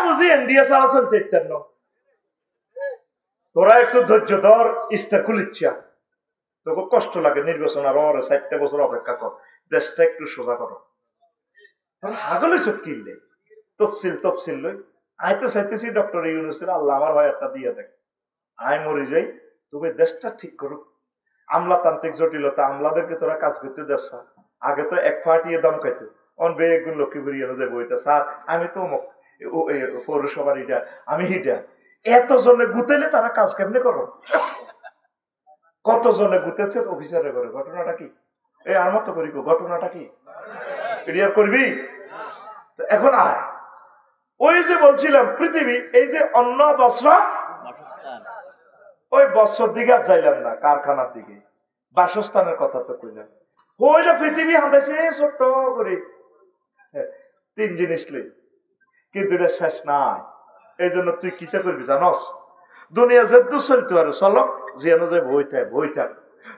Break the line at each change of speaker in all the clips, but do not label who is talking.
বুঝি ইন্ডিয়া ছাড়া চলতে ইত্যান্ন তোরা একটু ধৈর্য ধর ইস্তার খুলিচ্ছা তোকে কষ্ট লাগে নির্বাচন আর 4 বছর অপেক্ষা কর দেশটা একটু সোজা করো তোরা হাগলে সব কিনলে তফসিল লই আয় তো চাইতেছি ডক্টর ইউনূসের আল্লাহ আমার হয় একটা দিয়ে দেখ আয় মরে যাই তবে দেশটা ঠিক করুক আমলাতান্ত্রিক জটিলতা আমলাদেরকে তোরা কাজ করতে দেশ আগে তো এক ফাটিয়ে দম খাইতো অনবে একগুণ লক্ষ্মীপুরি এনে বইটা স্যার আমি তো পৌরসভার ইটা আমি হিটা এতজনে গুতেলে তারা কাজ কেমনে করো কতজনে গুতেছে অফিসারে করে ঘটনাটা কি এই আমার তো করি ঘটনাটা কি ক্লিয়ার করবি এখন আয় ওই যে বলছিলাম পৃথিবী এই যে অন্য বস্ত্র ওই বস্ত্রের দিকে আর যাইলাম না কারখানার দিকে বাসস্থানের কথা তো কইলাম হইলে পৃথিবী হাঁটাইছে ছোট্ট করে 3 জিনিস লই কিন্তু এটা শেষ নাই এই জন্য তুই কিতা করবি জানস দুনিয়া যে দু চলতে পারে চলক যেন যে বইটা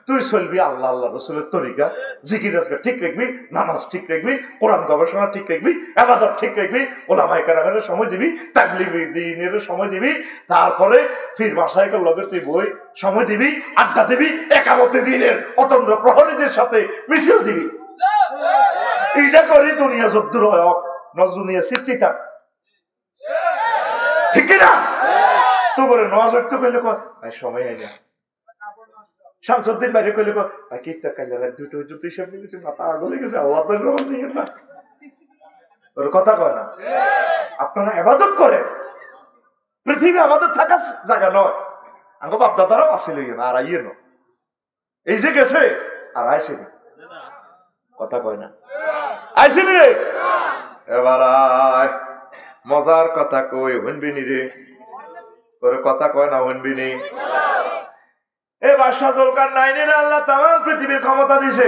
তুই চলবি আল্লাহ আল্লাহ রসুলের তরিকা জিকির আজকে ঠিক রাখবি নামাজ ঠিক রাখবি কোরআন গবেষণা ঠিক রাখবি ইবাদত ঠিক রাখবি ওলামায়ে কেরামের সময় দিবি তাবলীগ দ্বীনের সময় দিবি তারপরে ফির মাশায়েখের লগে তুই বই সময় দিবি আড্ডা দিবি একামতে দিনের অতন্দ্র প্রহরীদের সাথে মিছিল দিবি এইটা করি দুনিয়া যদ্দুর হয় নজরুনিয়া সিদ্ধি থাক ঠিক না তো করে নওয়াজ একটু কইলে ভাই সময় হয় না শামসুদ্দিন বাইরে কইলে ভাই কিতা কাইলা দুটো জুতো সব মিলেছে মাথা আগলে গেছে আল্লাহ তো রহমত দিয়ে না ওর কথা কয় না আপনারা ইবাদত করেন পৃথিবী আমাদের থাকার জায়গা নয় আমার বাপ দাদারাও আসিল না আর আইয়ে না এই যে গেছে আর আইসে না কথা কয় না আইসে রে এবার মজার কথা কই শুনবি নি রে তোর কথা কয় না শুনবি নি এ বাদশাহ জুলকারনাইনের আল্লাহ তামাম পৃথিবীর ক্ষমতা দিছে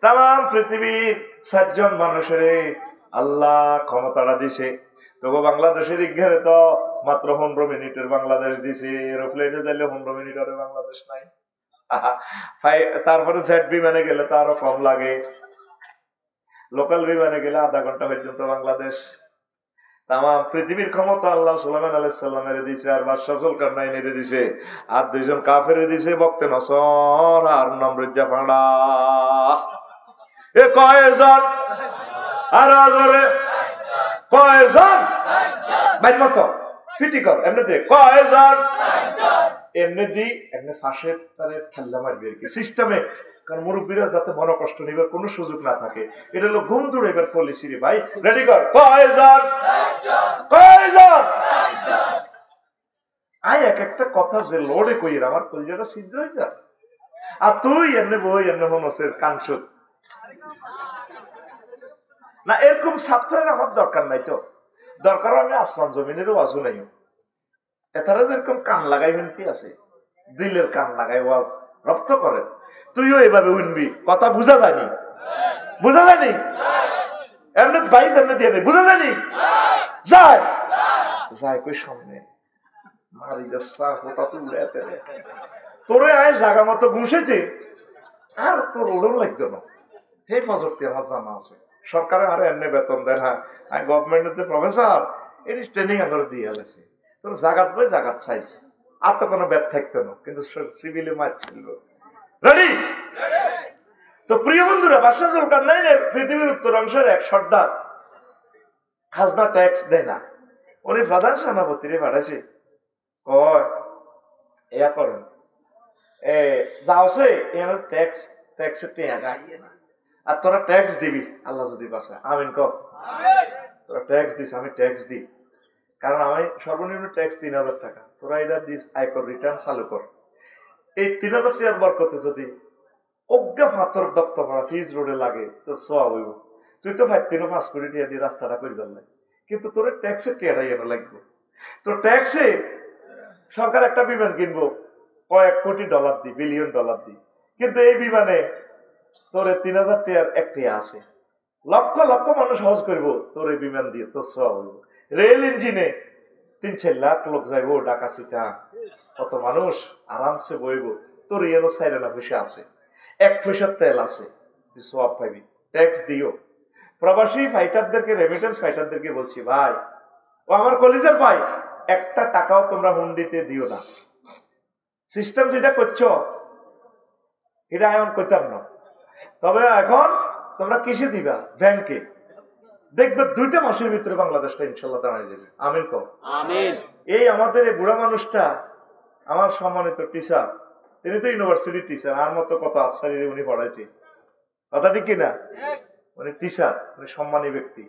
তামাম পৃথিবীর 7 জন মানুষের আল্লাহ ক্ষমতাটা দিছে তবু বাংলাদেশের ইঘরে তো মাত্র 15 মিনিটের বাংলাদেশ দিছে এরোপ্লেনে যাইলে 15 মিনিটের বাংলাদেশ নাই তারপরে জেট বিমানে গেলে তো আরো কম লাগে লোকাল বিমানে গেলে আধা ঘন্টা পর্যন্ত বাংলাদেশ তামাম পৃথিবীর ক্ষমতা আল্লাহ সুলাইমান আলাইহিস সালামের দিয়েছে আর বাদশা জুলকারনাইনের দিয়েছে আর 2 জন কাফেরের দিয়েছে বক্তে নসর আর নমরুদ্দা ফাড়া এ কয়জন আর আজরে কয়জন বাইর মত ফিটি কর এমনি দে কয়জন এমনি দি এমনি ফাঁসের তারে ঠাল্লা মারবি আর কি সিস্টেমে কারণ মুরব্বীরা যাতে মনে কষ্ট নিবার কোনো সুযোগ না থাকে এটা হলো ঘুম দৌড়াইবার পলিসি রে ভাই রেডি কর কয়জন আয় এক একটা কথা যে লোডে কইরা আমার কলিজাটা ছিদ্র হয়ে যায় আর তুই এমনি বই এমনি মনসের কাংসুক না এরকম ছাত্রের আমার দরকার নাই তো দরকার আমি আসমান জমিনেরও ওয়াজও নাই এতারা যেরকম কান লাগাই শুনতে আছে দিলের কান লাগাই ওয়াজ রপ্ত করে তুইও এভাবে উনবি কথা বুঝা যায়নি এমনি বাইশ এমনি দিয়ে বুঝা যায়নি যায় কই সামনে মারি দা হতা তুই তোরে আয় জায়গা মতো ঘুষেছে আর তোর ওড়ন লাগতো না হে ফজরটি আমার জানা আছে সরকারে আরো এমনি বেতন দেয় হ্যাঁ আমি গভর্নমেন্টের যে প্রফেসর এটি ট্রেনিং আগে দিয়ে গেছে তোর জাগাত বই জাগাত চাইছ আর তো কোনো ব্যাপ থাকতো না কিন্তু সিভিলে মাছ ছিল রেডি তো প্রিয় বন্ধুরা বাদশা জুলকারনাইনের পৃথিবীর উত্তরাংশের এক সর্দার খাজনা ট্যাক্স দেয় না উনি প্রধান সেনাপতিরে পাঠাইছে কয় এয়া করেন যাওছে এর ট্যাক্স গাইয়ে না আর তোরা ট্যাক্স দিবি আল্লাহ যদি বাঁচা আমিন কর তোরা ট্যাক্স দিস আমি ট্যাক্স দিই কারণ আমি সর্বনিম্ন ট্যাক্স 3000 টাকা তোরা এটা দিস আয়কর রিটার্ন চালু কর এই 3000 টাকার বরকতে যদি অজ্ঞা ফাতর দত্ত পড়া ফিজ রোডে লাগে তো সোয়া হইব তুই তো 5 কোটি টাকা দিয়ে রাস্তাটা করে ফেললে কিন্তু তোর ট্যাক্সের টাকাটাই এনে লাগবে তো ট্যাক্সে সরকার একটা বিমান কিনবো কয়েক কোটি ডলার দি বিলিয়ন ডলার দি কিন্তু এই বিমানে তোর 3000 টাকার একটি আছে লক্ষ লক্ষ মানুষ হজ করবো তোর এই বিমান দিয়ে তোর সোয়া হইব রেল ইঞ্জিনে 3-4 লাখ লোক যাইবো ঢাকা সিটা কত মানুষ আরামসে বইব তোর এর সাইডে না পয়সা আছে 1 পয়সার তেল আছে তুই সোয়াব পাইবি ট্যাক্স দিও প্রবাসী ফাইটারদেরকে রেমিটেন্স ফাইটারদেরকে বলছি ভাই ও আমার কলিজার ভাই, একটা টাকাও তোমরা হুন্ডিতে দিও না। সিস্টেম যেটা করছো এটা এমন করতাম না। তবে এখন তোমরা কিসে দিবা? ব্যাংকে। দেখবে 2টা মাসের ভিতরে বাংলাদেশটা ইনশাল্লাহ দাঁড়িয়ে যাবে। আমিন তো আমিন। এই আমাদের এই বুড়া মানুষটা, আমার সম্মানিত টিচার, তিনি তো ইউনিভার্সিটি টিচার, আর মতো কত আফসারি উনি পড়াইছে, কথা ঠিক কিনা? উনি টিচার, উনি সম্মানী ব্যক্তি।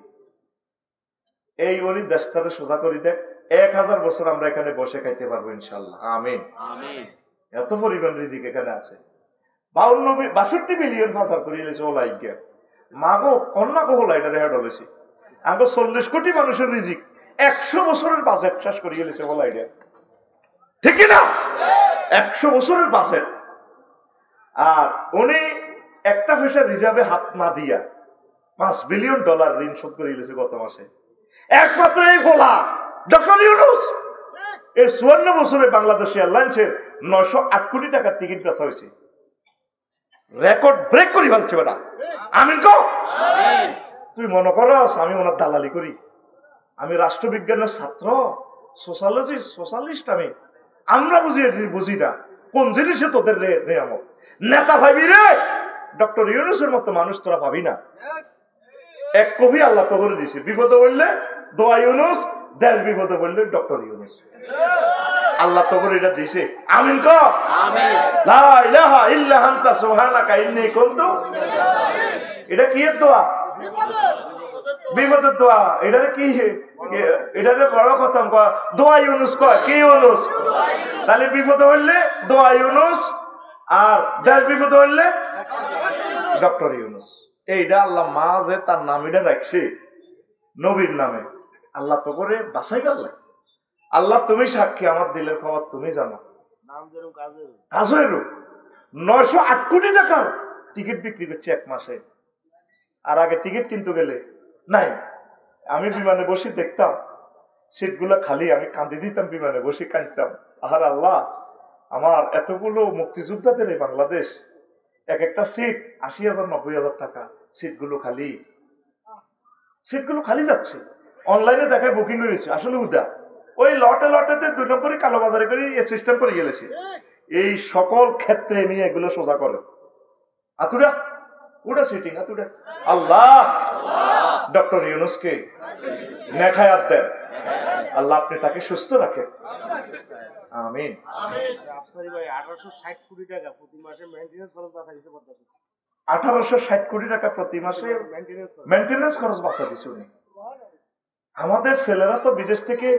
এই উনি দেশটাকে সোজা করে দেখ, 1000 বছর আমরা এখানে বসে খাইতে পারবো ইনশাল্লাহ। আমিন আমিন। এত পরিমাণ রিজিক এখানে আছে। 62 বিলিয়ন ফাসার করে এলেছে ওলাই গিয়া মাগো কন্যা কহলা এটা রেহাড হলেছে। আগে 40 কোটি মানুষের রিজিক 100 বছরের বাজেট শেষ করে গেলেছে ওলাই গিয়া, ঠিক কিনা? 100 বছরের বাজেট। আর উনি একটা পয়সা রিজার্ভে হাত না দিয়া $5 বিলিয়ন ঋণ শোধ করে গেলেছে গত মাসে। একমাত্র এই ভোলা ডক্টর ইউনূস এর 54 বছরে বাংলাদেশ এয়ারলাইন্সের 908 কোটি টাকার টিকিট বেচা হয়েছে। রেকর্ড ব্রেক করি ফেলছে বেটা। আমিন কো আমিন। তুই মনে করস আমি ওনার দালালি করি? আমি রাষ্ট্রবিজ্ঞানের ছাত্র, সোশ্যালিস্ট। আমরা বুঝি না কোন জিনিসে তোদের নিয়ামত। নেতা ভাবি রে, ডক্টর ইউনূসের মতো মানুষ তোরা ভাবি না। এক কবি আল্লাহ তো করে দিছে, বিপদে বললে দোয়া ইউনূস, দেশ বিপদে বললে ডক্টর ইউনূস। আল্লাহ তো করে এটা দিছে। আমিন কো আমিন। লা ইলাহা ইল্লা আনতা সুবহানাকা ইন্নী কুনতু। এটা কি এর দোয়া? বিপদের দোয়া। এটারে কি, এটারে বড় কথা দোয়া ইউনূস কয়। কি ইউনূস? তাহলে বিপদে হইলে দোয়া ইউনূস, আর দেশ বিপদে হইলে ডক্টর ইউনূস। এইটা আল্লাহ মা যে তার নাম এটা রাখছে নবীর নামে, আল্লাহ তো করে বাছাই করলে। আল্লাহ তুমি সাক্ষী, আমার দিলের খবর তুমি জানো। 908 কোটি টাকার টিকিট বিক্রি করছে এক মাসে। আর আগে টিকিট কিনতে গেলে নাই, আমি বিমানে বসে দেখতাম সিটগুলো খালি, আমি কাঁদি দিতাম, বিমানে বসে কাঁদতাম। আহার আল্লাহ, আমার এতগুলো মুক্তিযোদ্ধাদের এই বাংলাদেশ, এক একটা সিট 80,000 90,000 টাকা, সিটগুলো খালি যাচ্ছে। অনলাইনে দেখায় বুকিং হয়েছে, আসলে উদা ওই লটেতে 2 নম্বরই কালোবাজারি করে সিস্টেম করে গেলেছে। এই সকল ক্ষেত্রে নিয়ে এগুলো সোজা করে আতুরা ওটা সিটিং আতুরা। আল্লাহ ডক্টর ইউনূসকে নেখায়াত দেন, আল্লাহ আপনি তাকে সুস্থ রাখেন। আমিন। 1860 কোটি টাকা প্রতি মাসে মেইনটেনেন্স খরচ বাঁচা দিছে উনি। আমাদের ছেলেরা তো বিদেশ থেকে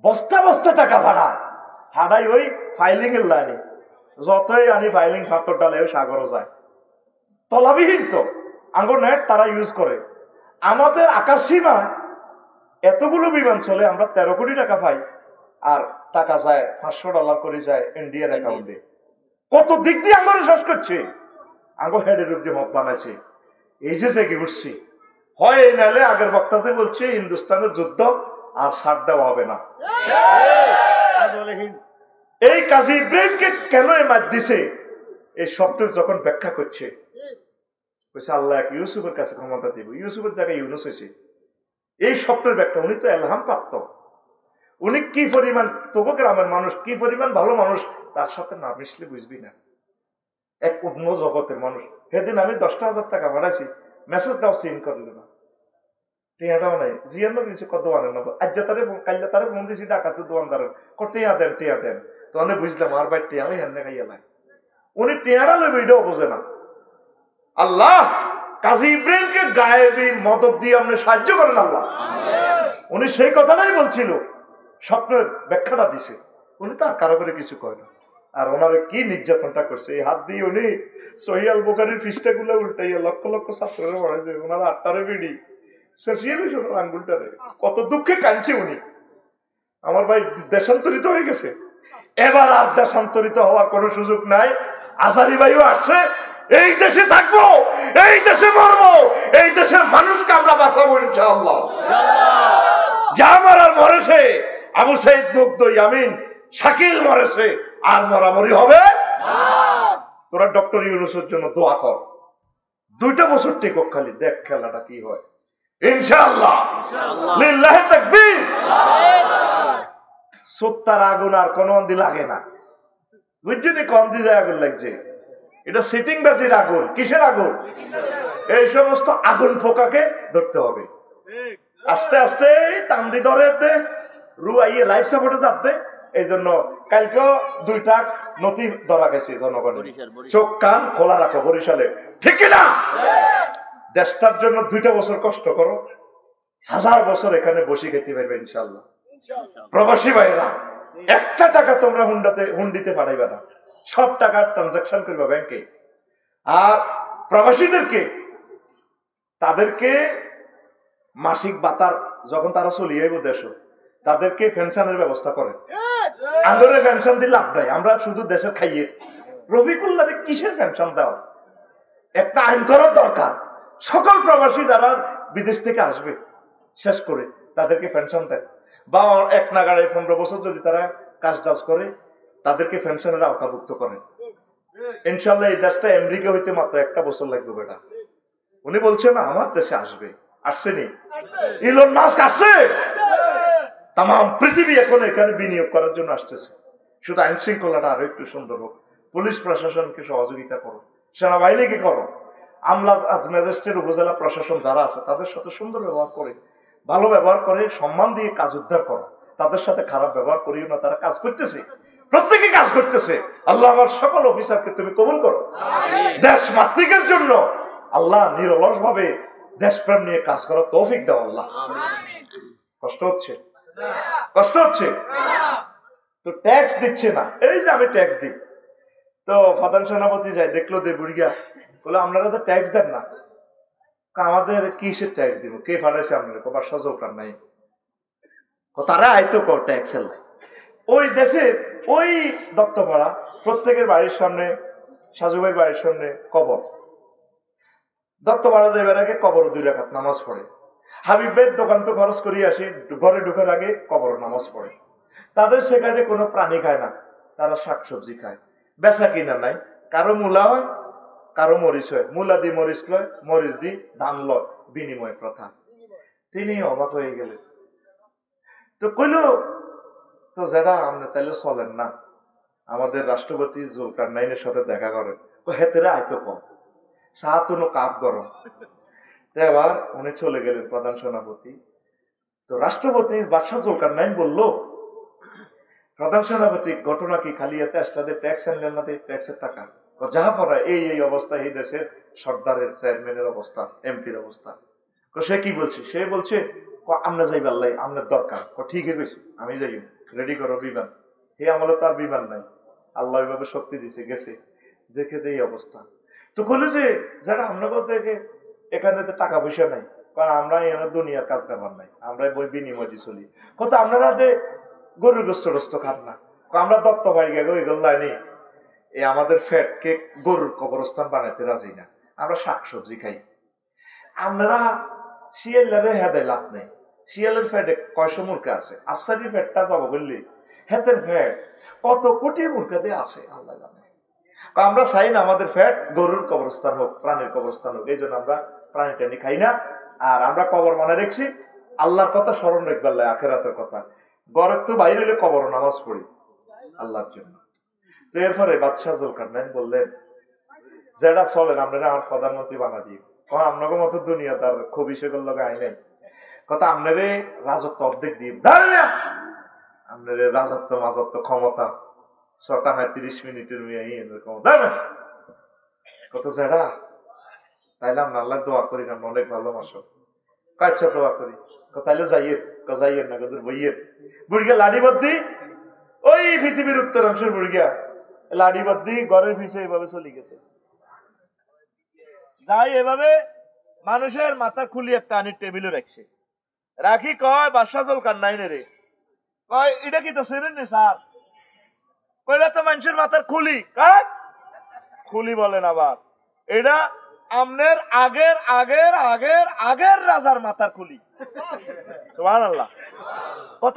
বস্তা বস্তা টাকা ভাড়াই ওই ফাইলিং এর লাইনে, যতই আনি ফাইলিং ফাতর ডালে ওই সাগরও যায়, তলাবিহীন তো আঙ্গুর নেট তারা ইউজ করে। আমাদের আকাশ সীমা এতগুলো বিমান চলে, আমরা 13 কোটি টাকা পাই, আর টাকা যায় $500 করে যায় ইন্ডিয়ার অ্যাকাউন্টে। কত দিক দিয়ে আঙ্গুর শেষ করছে, আঙ্গুর হেডের উপর মত বানাইছে। এই যে জেগে উঠছি, হয় এই নালে আগের বক্তা যে বলছে হিন্দুস্তানের যুদ্ধ আর ছাড় দেওয়া হবে না। এই কাজী ইব্রাহিমকে কেন মার দিছে, এই সফটওয়্যার যখন ব্যাখ্যা করছে, আল্লাহ এক ইউসুফের কাছে ক্ষমতা দিব, ইউসুফের জায়গায় ইউনূস হয়েছে। এই সফটওয়্যার ব্যাখ্যা, উনি তো এলহাম প্রাপ্ত, উনি কি পরিমাণ তবু গ্রামের মানুষ, কি পরিমাণ ভালো মানুষ, তার সাথে না মিশলে বুঝবি না। এক অন্য জগতের মানুষ। সেদিন আমি 10,000 টাকা ভাড়াইছি, মেসেজটাও সিন করল না, টিয়াটাও নাই। জিয়ানো দিয়েছে কত আনেন না, আজ তারে কাইলে তারে ফোন দিয়েছি ডাকাতে দোয়ানদারের, টিয়া দেন। তো অনেক বুঝলাম আর ভাই টিয়া আমি হেন খাইয়া নাই, উনি টিয়াটা লইবে এটাও বোঝে না। আল্লাহ কাজী ইব্রাহিমকে গায়েবী মদত দিয়ে আপনি সাহায্য করেন আল্লাহ। উনি সেই কথাটাই বলছিল, স্বপ্নের ব্যাখ্যাটা দিছে, উনি তার কারো করে কিছু কয় না। আর ওনারে কি নির্যাতনটা করছে, এই হাত দিয়ে উনি সহিহ আল বুখারীর পৃষ্ঠাগুলো উল্টাইয়া লক্ষ লক্ষ ছাত্ররা পড়াইছে, ওনার 8টারে বিড়ি শেষিয়েছে ওনার আঙ্গুলটারে, কত দুঃখে কাঁদছে উনি। আমার ভাই দেশান্তরিত হয়ে গেছে, এবার আর দেশান্তরিত হওয়ার কোনো সুযোগ নাই। আজারি ভাইও আসছে, এই দেশে থাকবো, এই দেশে মরবো, এই দেশের মানুষকে আমরা বাঁচাবো ইনশাআল্লাহ। যা মারার মরেছে, আবু সাইদ মুগ্ধ, ইয়ামিন শাকিল মরেছে, আর মরামরি হবে। তোরা ডক্টর ইউনূসের জন্য দোয়া কর, 2টা বছর টেকক, খালি দেখ খেলাটা কি হয় ইনশাআল্লাহ। লিল্লাহি তাকবীর। সত্তার আগুন আর কোন অন্দি লাগে না, বুঝছি কম দিয়ে আগুন লাগছে। এটা সিটিং বাজির আগুন। কিসের আগুন? এই সমস্ত আগুন ফোকাকে ধরতে হবে। আস্তে আস্তে টান্দি ধরে রুয়াইয়ে লাইফ সাপোর্টে যাতে। এই জন্য কালকেও 2টা নথি ধরা গেছে জনগণের। চোখ কান খোলা রাখো বরিশালে, ঠিক না? দেশটার জন্য 2টা বছর কষ্ট করো, 1000 বছর এখানে বসে খেতে পারবে ইনশাআল্লাহ। প্রবাসী ভাইরা, 1টা টাকা তোমরা হুন্ডিতে পাঠাইবে না, সব টাকা ট্রানজাকশন করবে ব্যাংকে। আর প্রবাসীদেরকে তাদেরকে মাসিক ভাতার যখন তারা চলিয়ে যাইব দেশ, তাদেরকে পেনশনের ব্যবস্থা করে। আন্দোলনের পেনশন দিয়ে লাভ নাই, আমরা শুধু দেশের খাইয়ে। রফিকুল্লাহ কিসের পেনশন দাও? একটা আইন করার দরকার। সকল প্রবাসী যারা বিদেশ থেকে আসবে শেষ করে তাদেরকে পেনশন দেয়, বা 1 নাগাড়ে 15 বছর যদি তারা কাজ টাজ করে তাদেরকে পেনশনের আওতাভুক্ত করে। ইনশাল্লাহ এই দেশটা আমেরিকা হইতে মাত্র 1টা বছর লাগবে বেটা। উনি বলছে না আমার দেশে আসবে, আসছেনি? ইলন মাস্ক আসছে, তাম পৃথিবী এখন এখানে বিনিয়োগ করার জন্য আসতেছে। শুধু আইন শৃঙ্খলাটা আরো একটু সুন্দর হোক, পুলিশ প্রশাসনকে সহযোগিতা করো, সেনাবাহিনীকে করো, আমলা ম্যাজিস্ট্রেট উপজেলা প্রশাসন যারা আছে তাদের সাথে সুন্দর ব্যবহার করে, ভালো ব্যবহার করে, সম্মান দিয়ে কাজ উদ্ধার করো। তাদের সাথে খারাপ ব্যবহার করিও না, তারা কাজ করতেছে, প্রত্যেকে কাজ করতেছে। আল্লাহ আমার সকল অফিসারকে তুমি কবুল করো। দেশ মাতৃকের জন্য আল্লাহ নিরলস ভাবে দেশপ্রেম নিয়ে কাজ করার তৌফিক দাও আল্লাহ। কষ্ট হচ্ছে, কষ্ট হচ্ছে তো ট্যাক্স দিচ্ছে না। এই যে আমি ট্যাক্স দিই, তো প্রধান সেনাপতি যাই দেখলো দে বুড়িয়া বলে আপনারা তো ট্যাক্স দেন না। আমাদের কিসের ট্যাক্স দিব? কে ফাটাইছে আপনার? বাসা চৌকার নাই, তারা আইতো ট্যাক্স। ওই দেশের ওই দত্তপাড়া প্রত্যেকের বাড়ির সামনে, সাজুভাইয়ের বাড়ির সামনে কবর। দত্তপাড়া যাইবার আগে কবর 2 রাকাত নামাজ পড়ে। হাবিবের দোকান তো খরচ করিয়ে আসি, ঘরে ঢুকার আগে কবর নামাজ পড়ে। তাদের সেখানে কোনো প্রাণী খায় না, তারা শাকসবজি খায়। বেচা কিনা নাই, কারো মূলা হয়, কারো মরিচ হয়, মূলা দিয়ে মরিচ লয়, মরিচ দিয়ে ধান লয়, বিনিময় প্রথা। তিনি অবাক হয়ে গেলেন, তো কইল তো যারা আপনি তাইলে চলেন না, আমাদের রাষ্ট্রপতি জুলকারনাইনের সাথে দেখা করেন। হেতেরা আইতো কম, চা তো কাপ গরম। এবার উনি চলে গেলেন প্রধান সেনাপতি। তো রাষ্ট্রপতি বাদশাহ জুলকারনাইন বলল, প্রধান সেনাপতি ঘটনা কি? খালি এতে আসলে ট্যাক্স আনলেন না, ট্যাক্সের টাকা যাহা পড়া এই অবস্থা, এই দেশের সর্দারের চেয়ারম্যানের অবস্থা, এমপির অবস্থা। সে কি বলছে? সে বলছে আমরা যাইব, আল্লাহ আপনার দরকার। ঠিক হয়েছে, আমি যাই, রেডি করো বিমান। হে আমলে তার বিমান নাই, আল্লাহ ওইভাবে শক্তি দিছে, গেছে দেখে এই অবস্থা। তো বলে যে যারা আমরা দেখে এখানে তো টাকা পয়সা নাই, কারণ আমরা এখানে দুনিয়ার কাজ কারবার নাই, আমরা বই বিনিময় দিয়ে চলি। কত আপনারা গরুর গোস্ত টোস্ত খান না? আমরা দত্ত বাড়ি গেলে ওইগুলো লাইনি, আমাদের ফ্যাটকে গরুর কবরস্থান বানাইতে রাজি না, আমরা শাকসবজি খাই। আপনারা শিয়ালের হেদায় লাভ নেই, শিয়ালের ফ্যাটে 100 মুরগা আছে, আফসারির ফ্যাটটা জব করলে হেতের ফ্যাট কত কোটি মুরগাতে আছে আল্লাহ জানে। আমরা চাই না আমাদের ফ্যাট গরুর কবরস্থান হোক, প্রাণীর কবরস্থান হোক। এই জন্য আমরা প্রাণী টানি খাই না। আর আমরা কবর মানে রেখছি আল্লাহর কথা স্মরণ রাখবার, আখেরাতের কথা। ঘরের তো বাইরে হলে কবর নামাজ পড়ি আল্লাহর জন্য। তো এরপরে বাদশাহ জুলকারনাইন বললেন, যেটা চলেন আপনারা আমার প্রধানমন্ত্রী বানা দিই। আপনাকে মতো দুনিয়াদার খুব সেগুলো লগে আই নাই, কথা আপনারে রাজত্ব অর্ধেক দিই, আপনার রাজত্ব মাজত্ব ক্ষমতা 6:30 মিনিটের কত সেটা তাইলে আমরা আল্লাহ দোয়া করি, আমরা অনেক ভালোবাসো। কাচ্ছা দোয়া করি, তাইলে যাইয়ের না কদুর বইয়ের বুড়িয়া লাডি বদ্দি, ওই পৃথিবীর উত্তর অংশের বুড়িয়া লাডি বদ্দি ঘরের পিছিয়ে এইভাবে চলে গেছে। যাই এভাবে মানুষের মাথা খুলি একটা আনির টেবিলে রাখছে, রাখি কয় বাদশাহ জুলকারনাইন রে, কয় এটা কি তো চেনেন নি স্যার? কইলা তো মানুষের মাথার খুলি। কাক খুলি বলেন আবার? এটা আমনের আগের আগের আগের আগের রাজার মাথার খুলি। সুবহানাল্লাহ।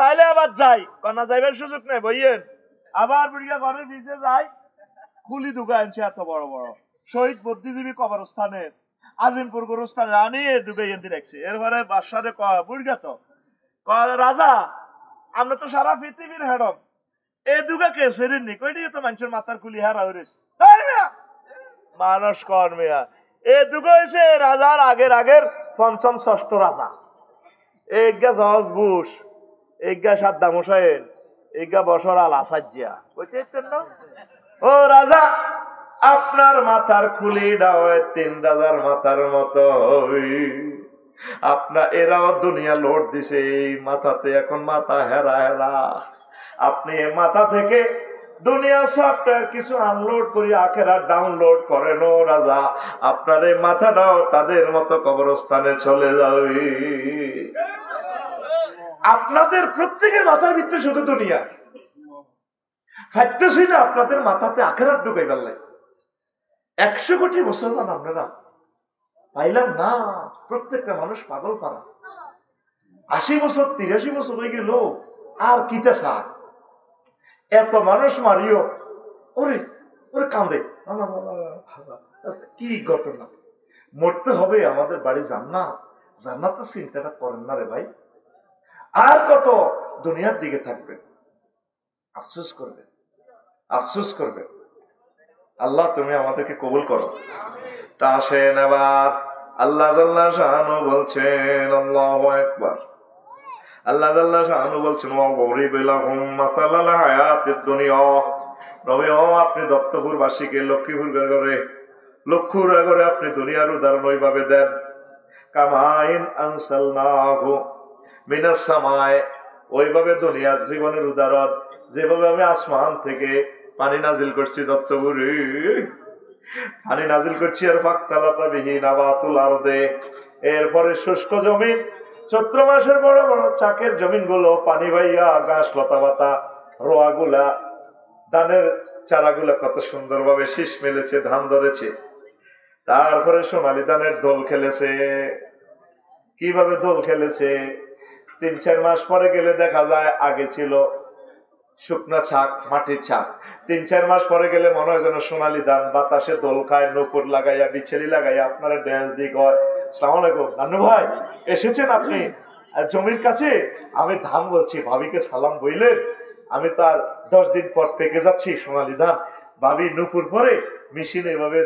তাইলে আবার যাই, কন্যা যাইবার সুযোগ নেই, বইয়েন আবার বুড়িয়া ঘরের পিছিয়ে যাই, খুলি ঢুকে আনছে এত বড় বড় শহীদ বুদ্ধিজীবী কবরস্থানের, আজিমপুর গোরস্থানে আনিয়ে ঢুকে এনে রাখছে। এরপরে বাদশারে কয়, বুড়িয়া তো রাজা আমরা তো সারা পৃথিবীর হেডম এই দুগা কে সেরেননি কইটি তো মানুষের মাথার কুলি হারা হইছে মানুষ কর মিয়া এই দুগা হইছে রাজার আগের পঞ্চম ষষ্ঠ রাজা এইগা জর্জ বুশ এইগা সাদ্দাম হোসেন এইগা বশর আল আসাদ জিয়া কইতেছেন না ও রাজা আপনার মাথার খুলি দাও তিন রাজার মাথার মতো আপনার এরাও দুনিয়া লোড দিছে এই মাথাতে এখন মাথা হেরা হেরা আপনি মাথা থেকে দুনিয়া সফটওয়্যার কিছু আনলোড করি আখেরা ডাউনলোড করেন ও রাজা আপনার এই মাথাটাও তাদের মতো কবরস্থানে চলে যাবে আপনাদের প্রত্যেকের মাথার ভিতরে শুধু দুনিয়া ফাইতেছি না আপনাদের মাথাতে আখেরাত ঢুকাই পারলে 100 কোটি মুসলমান আপনারা পাইলাম না প্রত্যেকটা মানুষ পাগল পারা 80 বছর 83 বছর হয়ে গেল আর কিতা সার এত মানুষ মারিও ওরে ওরে কান্দে কি ঘটনা মরতে হবে আমাদের বাড়ি জান্নাত জান্নাতের চিন্তাটা করেন না রে ভাই আর কত দুনিয়ার দিকে থাকবে আফসোস করবে আল্লাহ তুমি আমাদেরকে কবুল করো তা আসেন এবার আল্লাহ জাল্লাহ শানু বলছেন আল্লাহু আকবার আল্লাহ জাল্লাহ শানু বলছেন ওয়া গরিবিলাহুম মাসালাল হায়াতিদ দুনিয়া নবী ও আপনি দত্তপুর বাসীকে লক্ষ্মীপুর করে আপনি দুনিয়ার উদাহরণ ওইভাবে দেন কামাইন আনসালনাহু মিনাস সামায়ে ওইভাবে দুনিয়ার জীবনের উদাহরণ যেভাবে আমি আসমান থেকে পানি নাজিল করছি দত্তপুরে পানি নাজিল করছি আর ফাকতালাতা বিহি নাবাতুল আরদে এরপরে শুষ্ক জমিন চৈত্র মাসের বড় বড় চাকের জমিন গুলো পানি ভাইয়া ঘাস লতা পাতা রোয়াগুলা ধানের চারাগুলা কত সুন্দর ভাবে শীষ মেলেছে ধান ধরেছে তারপরে সোনালী ধানের দোল খেলেছে কিভাবে দোল খেলেছে 3-4 মাস পরে গেলে দেখা যায় আগে ছিল শুকনা ছাক মাটির ছাক 3-4 মাস পরে গেলে মনে হয় যেন সোনালী ধান বাতাসে দোল খায় নূপুর লাগাইয়া বিছেরি লাগাইয়া আপনারা ড্যান্স দিক হয় আসসালামু আলাইকুম নান্নু ভাই এসেছেন আপনি জমির কাছে আমি ধান বলছি ভাবিকে সালাম বইলেন আমি তার 10 দিন পর পেকে যাচ্ছি সোনালী ধান ভাবি নূপুর পরে মেশিনে এভাবে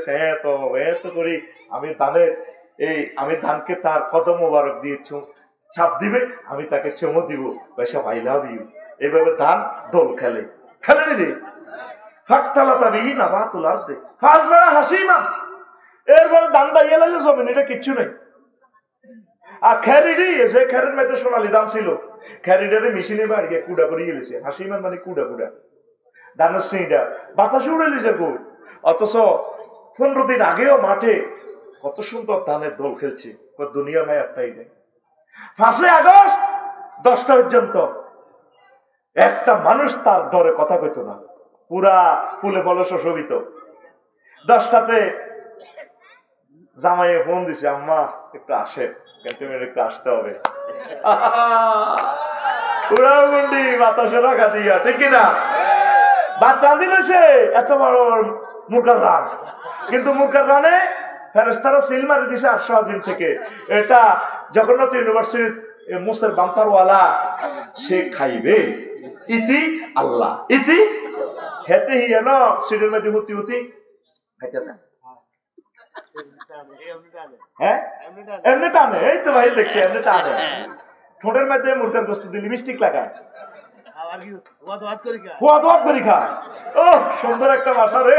এত করি আমি ধানকে তার কদম মোবারক দিয়েছি ছাপ দিবে আমি তাকে চুমো দিব পয়সা আই লাভ ইউ এইভাবে ধান দোল খেলে রে ফাকতালাতা বিহি নাবাতুল আরদে ফাসবারা হাসিমান এরপরে ধান দাইয়া লাগলে জমিন এটা কিচ্ছু নেই আর খেরিডি এসে খেরের মধ্যে সোনালী ধান ছিল খেরিডারে মেশিনে বাড়িয়ে কুড়া করে গেলেছে হাসিমান মানে কুড়া ধানের সিঁড়া বাতাসে উড়ে লিছে কই অথচ 15 দিন আগেও মাঠে কত সুন্দর ধানের দোল খেলছে দুনিয়া নাই একটাই নেই 5 আগস্ট 10টা পর্যন্ত একটা মানুষ তার ডরে কথা কইতো না পুরা ফুলে ফলে শোভিত 10টাতে জামাইয়ে ফোন দিছে আম্মা একটু আসে ক্যান্টিনে একটু আসতে হবে উড়াও গুন্ডি বাতাসে রাখা দিয়া ঠিক কিনা ভাত রাঁধি রয়েছে এত বড় মুরগার রান কিন্তু মুরগার রানে ফেরেশতারা সিল মারি দিছে 800 আজিম থেকে এটা জগন্নাথ ইউনিভার্সিটির মুসের বাম্পারওয়ালা সে খাইবে ইতি আল্লাহ ইতি হেতে হি না সিডের মধ্যে হুতি খাইতে দেন হ্যাঁ এমনি টানে এই তো ভাই দেখছি এমনি টানে ঠোঁটের মধ্যে মুরগার গোশত দিয়ে লিপস্টিক লাগায় ওয়াদ করি খায় ও সুন্দর একটা ভাষা রে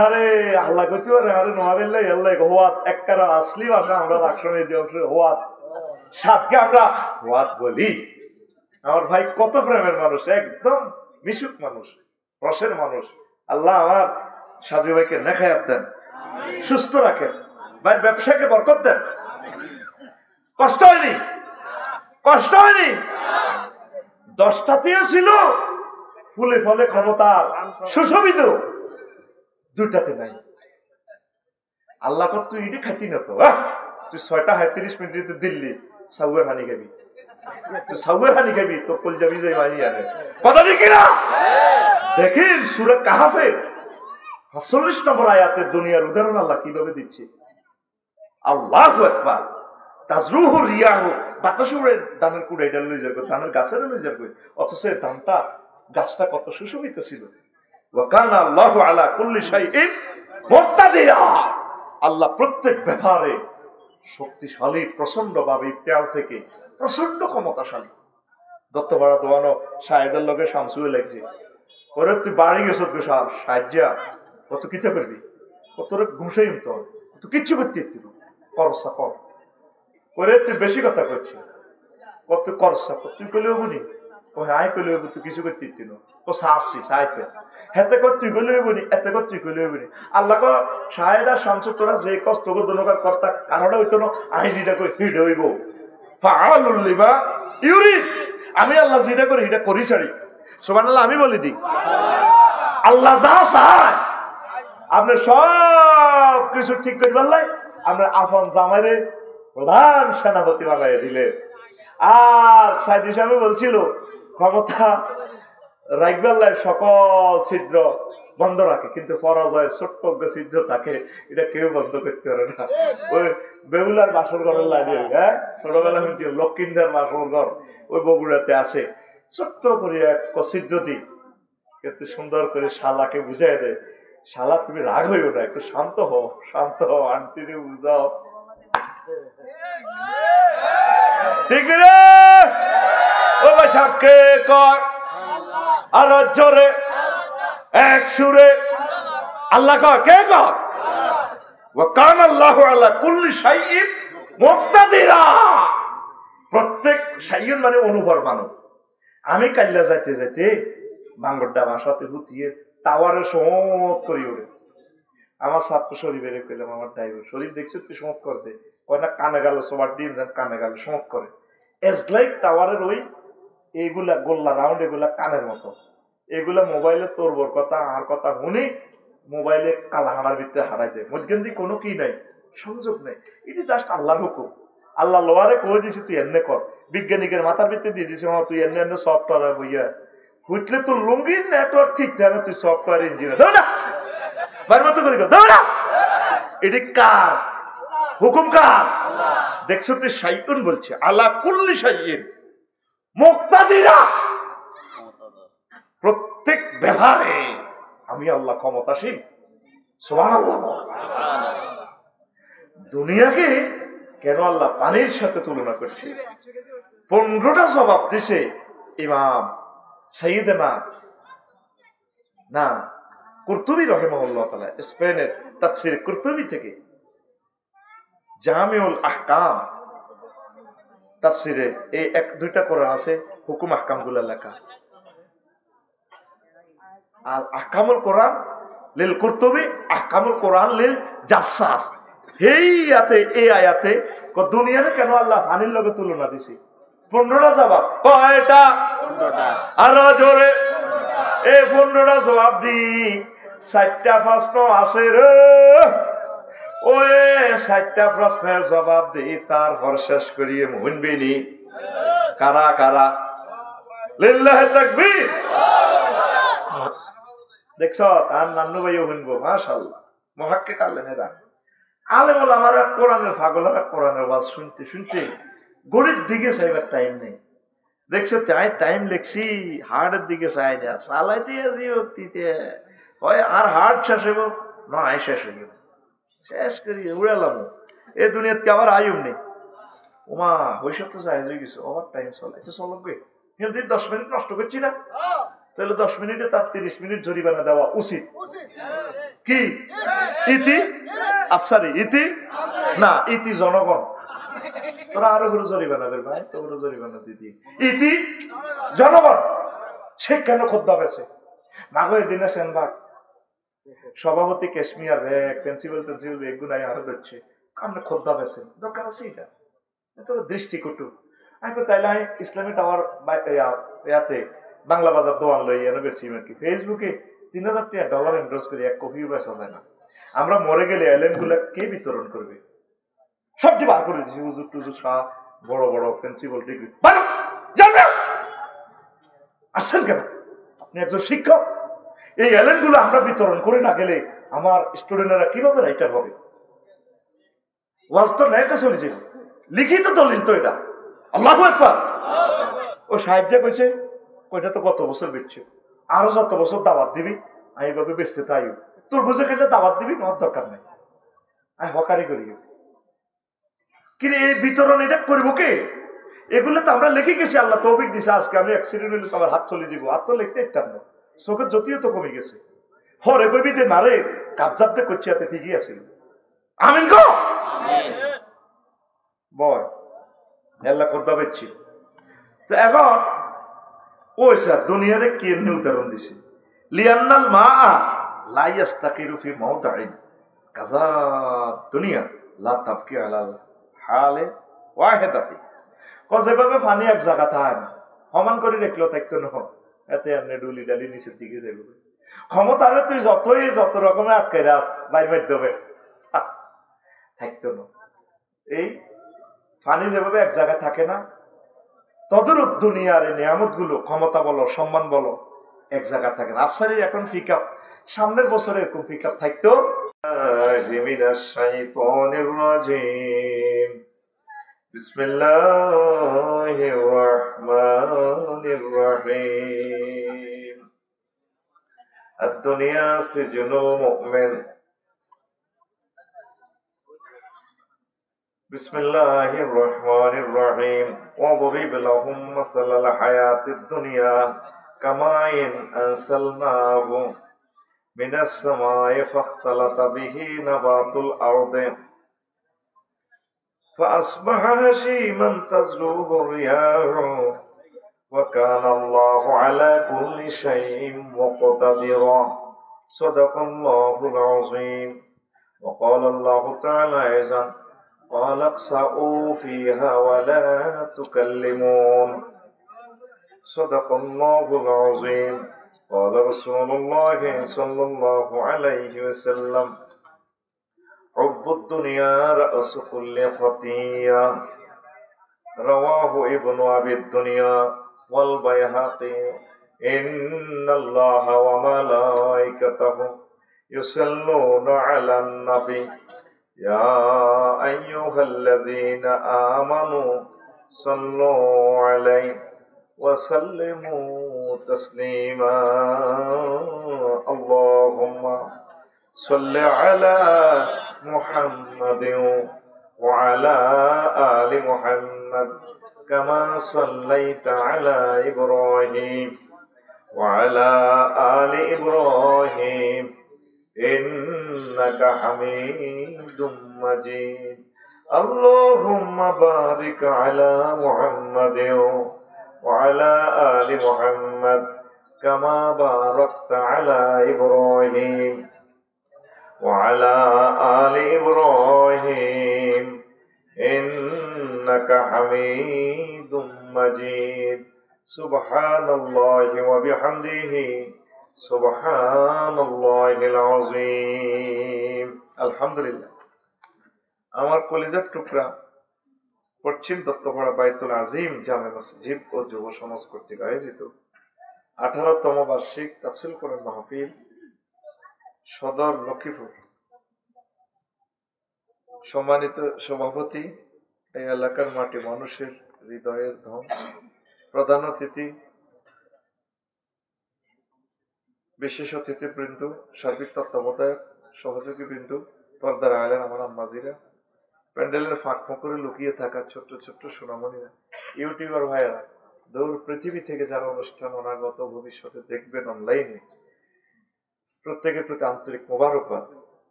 আরে আল্লাহ কইতে পারে আরে নোয়াবিল্লাহ আল্লাহ হোয়াত এককারা আসলি ভাষা আমরা রাখশনে যে অংশ হোয়াত সাতকে আমরা হোয়াত বলি আমার ভাই কত প্রেমের মানুষ একদম মিশুক মানুষ রসের মানুষ আল্লাহ আমার সাজু ভাইকে নেখায়াত দেন সুস্থ রাখেন ভাই ব্যবসাকে বরকত দেন কষ্ট হয়নি 10টাতেও ছিল ফুলে ফলে ক্ষমতার সুশোভিত 2টাতে নাই আল্লাহ কর তুই এটি খাইতি না তো তুই 6টা 37 মিনিটে দিল্লি সাউয়ের হানি খাবি তুই সাউয়ের হানি খাবি তো কল যাবি যাই মানি আনে কথা ঠিক না দেখেন সূরা কাহাফের ৪৭ নম্বর আয়াতে দুনিয়ার উদাহরণ আল্লাহ কিভাবে দিচ্ছে আল্লাহু আকবার তাজরুহু রিয়াহু, বাতাসে উড়ে ধানের কুড়াইটা লয়ে যাবে, ধানের গাছের লয়ে যাবে, অথচ এই ধানটা গাছটা কত সুশোভিত ছিল। ওয়া কানা আল্লাহু আলা কুল্লি শাইইন মুক্তাদিরা, আল্লাহ প্রত্যেক ব্যাপারে শক্তিশালী, প্রচন্ড ভাবে ইফতিয়াল থেকে প্রচন্ড ক্ষমতাশালী। দত্তপাড়া দোয়ানো শাহেদের লগে শামসুয়ে লাগছে, ওরে তুই বাড়ি গেছ সাহায্যা কত কিতা করবি, কত ঘুষাই তো তুই কিচ্ছু করতে করসা কর, ওরে তুই বেশি কথা করছিস, কত করসা তুই কইলেও বুনি, ও হাই কইলেও তুই কিছু করতে ও সাহসি সাহিত্য হেতে কর তুই কইলেও বুনি, এতে কর তুই কইলেও বুনি। আল্লাহ ক শাহেদা শামসু তোরা যে কষ্ট দনকার কর্তা কারণে হইতো না, আই যেটা কই হিড হইব ফাআলুল লিমা ইউরিদ, আমি আল্লাহ যেটা করি এটা করি ছাড়ি। সুবহানাল্লাহ আমি বলি দিই, আল্লাহ যা চায় আপনি সব কিছু ঠিক করে বললেন, আমরা আপন জামাইরে প্রধান সেনাপতি বানাই দিলে। আর সাইদি সাহেব বলছিল ক্ষমতা রাখবেল্লায় সকল ছিদ্র বন্ধ রাখে, কিন্তু পরাজয়ের ছোট্ট ছিদ্র থাকে, এটা কেউ বন্ধ করতে পারে না। ওই বেহুলার বাসর ঘরের লাইনে, হ্যাঁ ছোটবেলা শুনছি লক্ষ্মীন্দার বাসর ঘর ওই বগুড়াতে আছে, ছোট্ট করে এক ছিদ্র দিই, কিন্তু সুন্দর করে শালাকে বুঝাই দেয়, শালা তুমি রাগ হইও না, একটু শান্ত হও, শান্ত হও, আন্টিরে বুঝাও, ঠিক রে ও ভাই সাপকে কর আর জোরে এক সুরে আল্লাহ কর, কে কর ওয়া কানা আল্লাহু আলা কুল্লি শাইইন মুক্তাদিরা, প্রত্যেক শাইইন মানে অনুভর মানব। আমি কাল্লা যাইতে যাইতে মাঙ্গরডা বাসাতে হুতিয়ে টাওয়ারে সমত করি ওরে, আমার ছাত্র শরীফের কইলাম, আমার ড্রাইভার শরীফ দেখছো তুই সমত করতে, কয় না কানে গেল সবার ডিম কানে গেল সমত করে, এজ লাইক টাওয়ারের ওই এইগুলা গোল্লা রাউন্ড, এগুলা কানের মতো, এগুলা মোবাইলে তোরবর কথা আর কথা শুনি মোবাইলে কালাহানার ভিতরে হারাই দেয়, মধ্যে কোনো কি নাই, সংযোগ নেই, এটি জাস্ট আল্লাহর হুকুম। আল্লাহ লোয়ারে কয়ে দিছি তুই এমনি কর, বিজ্ঞানিকের মাথার ভিতরে দিয়ে দিছি তুই এমনি এমনি সফটওয়্যার বইয়া হুইটলে তোর লুঙ্গির নেটওয়ার্ক ঠিক থাকে, তুই সফটওয়্যার ইঞ্জিনিয়ার দাও না বাড়ির মতো করি দাও না, এটি কার হুকুম, কার? দেখছো তুই শাইউন বলছে, আলা কুল্লি শাইইন মুক্তাদিরা, প্রত্যেক ব্যাপারে আমি আল্লাহ ক্ষমতাশীল। সুবহানাল্লাহ। দুনিয়াকে কেন আল্লাহ পানির সাথে তুলনা করছে? 15টা জবাব দিছে ইমাম সাইয়েদনা না কুরতুবী রাহিমাহুল্লাহ তাআলা, স্পেনের তাফসীর কুরতুবী থেকে, জামিউল আহকাম তাফসীরে এই এক দুইটা কোরআন আছে, হুকুম আহকামগুলো লেখা, আর আহকামুল কোরআন লিল কুরতুবী, আহকামুল কোরআন লিল জাসসাস। এই আয়াতে দুনিয়ারে কেন আল্লাহ পানির লগে তুলনা দিছে? 15টা জবাব, কয়টা? আরো জোরে, এই 15টা জবাব দি 4টা প্রশ্ন আছে রে, ওই 4টা প্রশ্নের জবাব দি তারপর শেষ করিয়ে শুনবিনি কারা কারা। লিল্লাহি তাকবীর। দেখছ আর নান্নু ভাইও শুনবো, মাশাআল্লাহ মুহাক্কিক আলেম এরা, আলেম ওলামার কোরআনের পাগল, কোরআনের ওয়াজ শুনতে শুনতে গড়ির দিকে চাইবার টাইম নেই। দেখছো তাই টাইম লেখছি, হার্টের দিকে চাই না, চালাইতে আছি ভক্তিতে, হয় আর হার্ট শেষ হইব না আয় শেষ হইব, শেষ করি উড়ালাম এই দুনিয়াতে আবার আয়ুম নেই। ওমা ওইসব তো চাই হয়ে গেছে, ওভার টাইম চলাইছে, চলবে কিন্তু 10 মিনিট নষ্ট করছি না, তাহলে 10 মিনিটে তার 30 মিনিট জরিমানা দেওয়া উচিত। কি ইতি আফসারি, ইতি না ইতি জনগণ, তোরা আরো করে জরিমানা দেবে ভাই, তোর জরিমানা দিদি, ইতি জনগণ। সে কেন খোদ্দা পেয়েছে মাগো এদিনে সেনবাগ সভাপতি কাশ্মীর ব্যাগ পেন্সিল বেগুনাই আরো ধরছে, আমরা খোদ্দা পেয়েছেন, দরকার আছে এটা, দৃষ্টিকটু। আমি তাইলে ইসলামী টাওয়ার ইয়াতে বাংলা বাজার দোয়ান লই এনে বেশি কি ফেসবুকে 3000 ডলার ইনভেস্ট করি, এক কপি বেচা যায় না। আমরা মরে গেলে এলেন গুলা কে বিতরণ করবে? সবটি বার করে দিচ্ছি, হুজুর টুজুর শাহ বড় বড় প্রিন্সিপাল ডিগ্রি আসছেন কেন? আপনি একজন শিক্ষক, এই এলেন গুলো আমরা বিতরণ করে না গেলে আমার স্টুডেন্টরা কিভাবে রাইটার হবে? ওয়াজ তো নেটে চলে যাবে, লিখিত দলিল তো এটা। আল্লাহু আকবার। ও সাহেব কইছে ওইটা তো কত বছর বেচছে, আরো যত বছর দাওয়াত দিবি আমি এইভাবে বেচতে তাই তোর বুঝে খেলে দাওয়াত দিবি, আমার দরকার নাই, আমি হকারি করি। কিন্তু এই বিতরণ এটা করবো কে? এগুলো তো আমরা লিখে গেছি, আল্লাহ তৌফিক দিছে। আজকে আমি অ্যাক্সিডেন্ট হইলে তো আমার হাত চলে যাবো, আর তো লিখতে ইচ্ছাম না, চোখের জ্যোতিও তো কমে গেছে। হরে কইবি দে না রে, কাপচাপতে করছি এতে ঠিকই আছে। আমিন গো বয় আল্লাহ করবা বেচছি। তো এখন ওই স্যার দুনিয়ারে কেমনি উদাহরণ দিছে, লিয়ান্নাল মা লা ইয়াস্তাকিরু ফি মাওদাইন কাযা দুনিয়া লা তাবকি আলাল হালে ওয়াহিদাতি। যেভাবে পানি এক জায়গা থাকে না, সমান করে রাখলেও থাকতো না, এতে এমনি ডুলি ডালি নিচের দিকে যাবে। ক্ষমতারে তুই যত রকমের আটকে রাস বাইর মাধ্যমে থাকতো না। এই পানি যেভাবে এক জায়গায় থাকে না, তদরূপ দুনিয়ার এই নিয়ামত গুলো, ক্ষমতা বলো সম্মান বলো, এক জায়গায় থাকে না। আফসারির এখন পিক আপ, সামনের বছরে এরকম পিক আপ থাকতো। বিসমিল্লাহির রহমানির রহিম। আদ-দুনিয়া সিজনুল মুমিন। বিসমিল্লাহির রহমানির রহিম। ওয়াদরিব লাহুম মাসালাল হায়াতিদ দুনিয়া কামাইন আনসালনাহু মিনাস সামাই ফাখতালাতা বিহি নাবাতুল আরদি فأصبح هشيما تزروه الرياح وكان الله على كل شيء مقتدرا صدق الله العظيم. وقال الله تعالى أيضا قال اخسئوا فيها ولا تكلمون صدق الله العظيم. قال رسول الله صلى الله عليه وسلم حب الدنيا رأس كل خطيئة رواه ابن أبي الدنيا والبيهقي. إن الله وملائكته يصلون على النبي يا أيها الذين آمنوا صلوا عليه وسلموا تسليما. اللهم صل على محمد وعلى آل محمد كما صليت على إبراهيم وعلى آل إبراهيم إنك حميد مجيد. اللهم بارك على محمد وعلى آل محمد كما باركت على إبراهيم وعلى آل إبراهيم إنك حميد مجيد. سبحان الله وبحمده سبحان الله العظيم. الحمدلله. আমার কলিজার টুকরা পশ্চিম দত্তপাড়া বাইতুল আজিম জামে মসজিদ ও যুব সমাজ কর্তৃক আয়োজিত 18তম বার্ষিক তাফসীর কোরআন মাহফিল সদর লক্ষ্মীপুর। সম্মানিত সভাপতি, এই এলাকার মাটি মানুষের হৃদয়ের ধন, প্রধান অতিথি, বিশেষ অতিথিবৃন্দ, সার্বিক তত্ত্বাবধায়ক, সহযোগী বৃন্দ, পর্দার আলেন আমার আম্মাজিরা, প্যান্ডেলের ফাঁক ফোঁকরে লুকিয়ে থাকা ছোট্ট ছোট্ট সোনামণিরা, ইউটিউবার ভাইয়েরা, দূর পৃথিবী থেকে যারা অনুষ্ঠান অনাগত ভবিষ্যতে দেখবেন অনলাইনে, প্রত্যেকের প্রতি আন্তরিক মোবারকবাদ।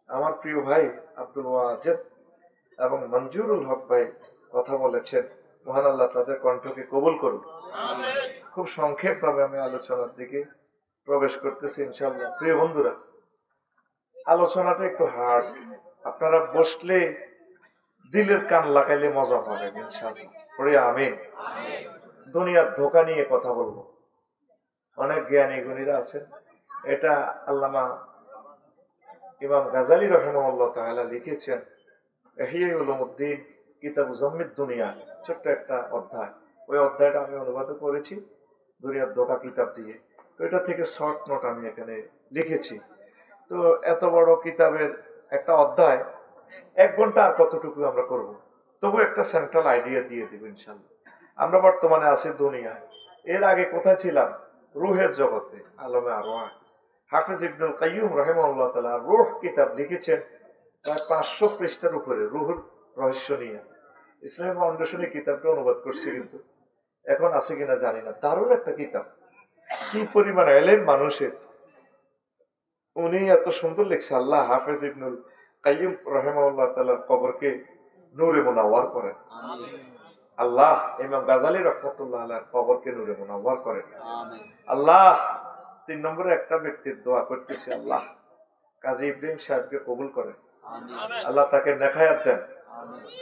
আমার প্রিয় ভাই আব্দুল ওয়াজেদ এবং মঞ্জুরুল হক ভাই কথা বলেছেন, মহান আল্লাহ তাদের কণ্ঠকে কবুল করুন। খুব সংক্ষেপ ভাবে আমি আলোচনার দিকে প্রবেশ করতেছি ইনশাআল্লাহ। প্রিয় বন্ধুরা, আলোচনাটা একটু হার্ড, আপনারা বসলে দিলের কান লাগাইলে মজা পাবেন ইনশাআল্লাহ। পড়ে আমিন। দুনিয়ার ধোঁকা নিয়ে কথা বলবো। অনেক জ্ঞানী গুণীরা আছেন, এটা আল্লামা ইমাম গাজালি রাহিমাহুল্লাহ তাআলা লিখেছেন ইহয়া উলুমুদ্দিন কিতাবু জাম্মিদ দুনিয়া, ছোট্ট একটা অধ্যায়। ওই অধ্যায়টা আমি অনুবাদ করেছি দুনিয়ার ধোঁকা কিতাব দিয়ে। তো এটা থেকে শর্ট নোট আমি এখানে লিখেছি। তো এত বড় কিতাবের একটা অধ্যায় 1 ঘন্টা আর কতটুকু আমরা করব। তবু একটা সেন্ট্রাল আইডিয়া দিয়ে দিব ইনশাল্লাহ। আমরা বর্তমানে আছি দুনিয়ায়, এর আগে কোথায় ছিলাম? রুহের জগতে, আলমে আরওয়াহ। হাফেজ ইবনুল কাইয়্যুম রাহিমাহুল্লাহ তাআলা রূহ কিতাব লিখেছেন প্রায় 500 পৃষ্ঠার উপরে, রুহুর রহস্য নিয়ে। ইসলামী ফাউন্ডেশনে কিতাবটা অনুবাদ করছে, কিন্তু এখন আছে কিনা জানি না। দারুণ একটা কিতাব, কি পরিমাণ এলেম মানুষের, উনি এত সুন্দর লিখছে। আল্লাহ হাফেজ ইবনুল কাইয়্যুম রাহিমাহুল্লাহ তাআলার কবরকে নূরে মুনাওয়ার করেন। আল্লাহ ইমাম গাজালি রাহমাতুল্লাহ আলাইহির কবরকে নূরে মুনাওয়ার করেন। আল্লাহ 3 নম্বরে একটা ব্যক্তির দোয়া করতেছি, আল্লাহ কাজী ইব্রাহিম সাহেবকে কবুল করেন, আল্লাহ তাকে নেখায়াত দেন।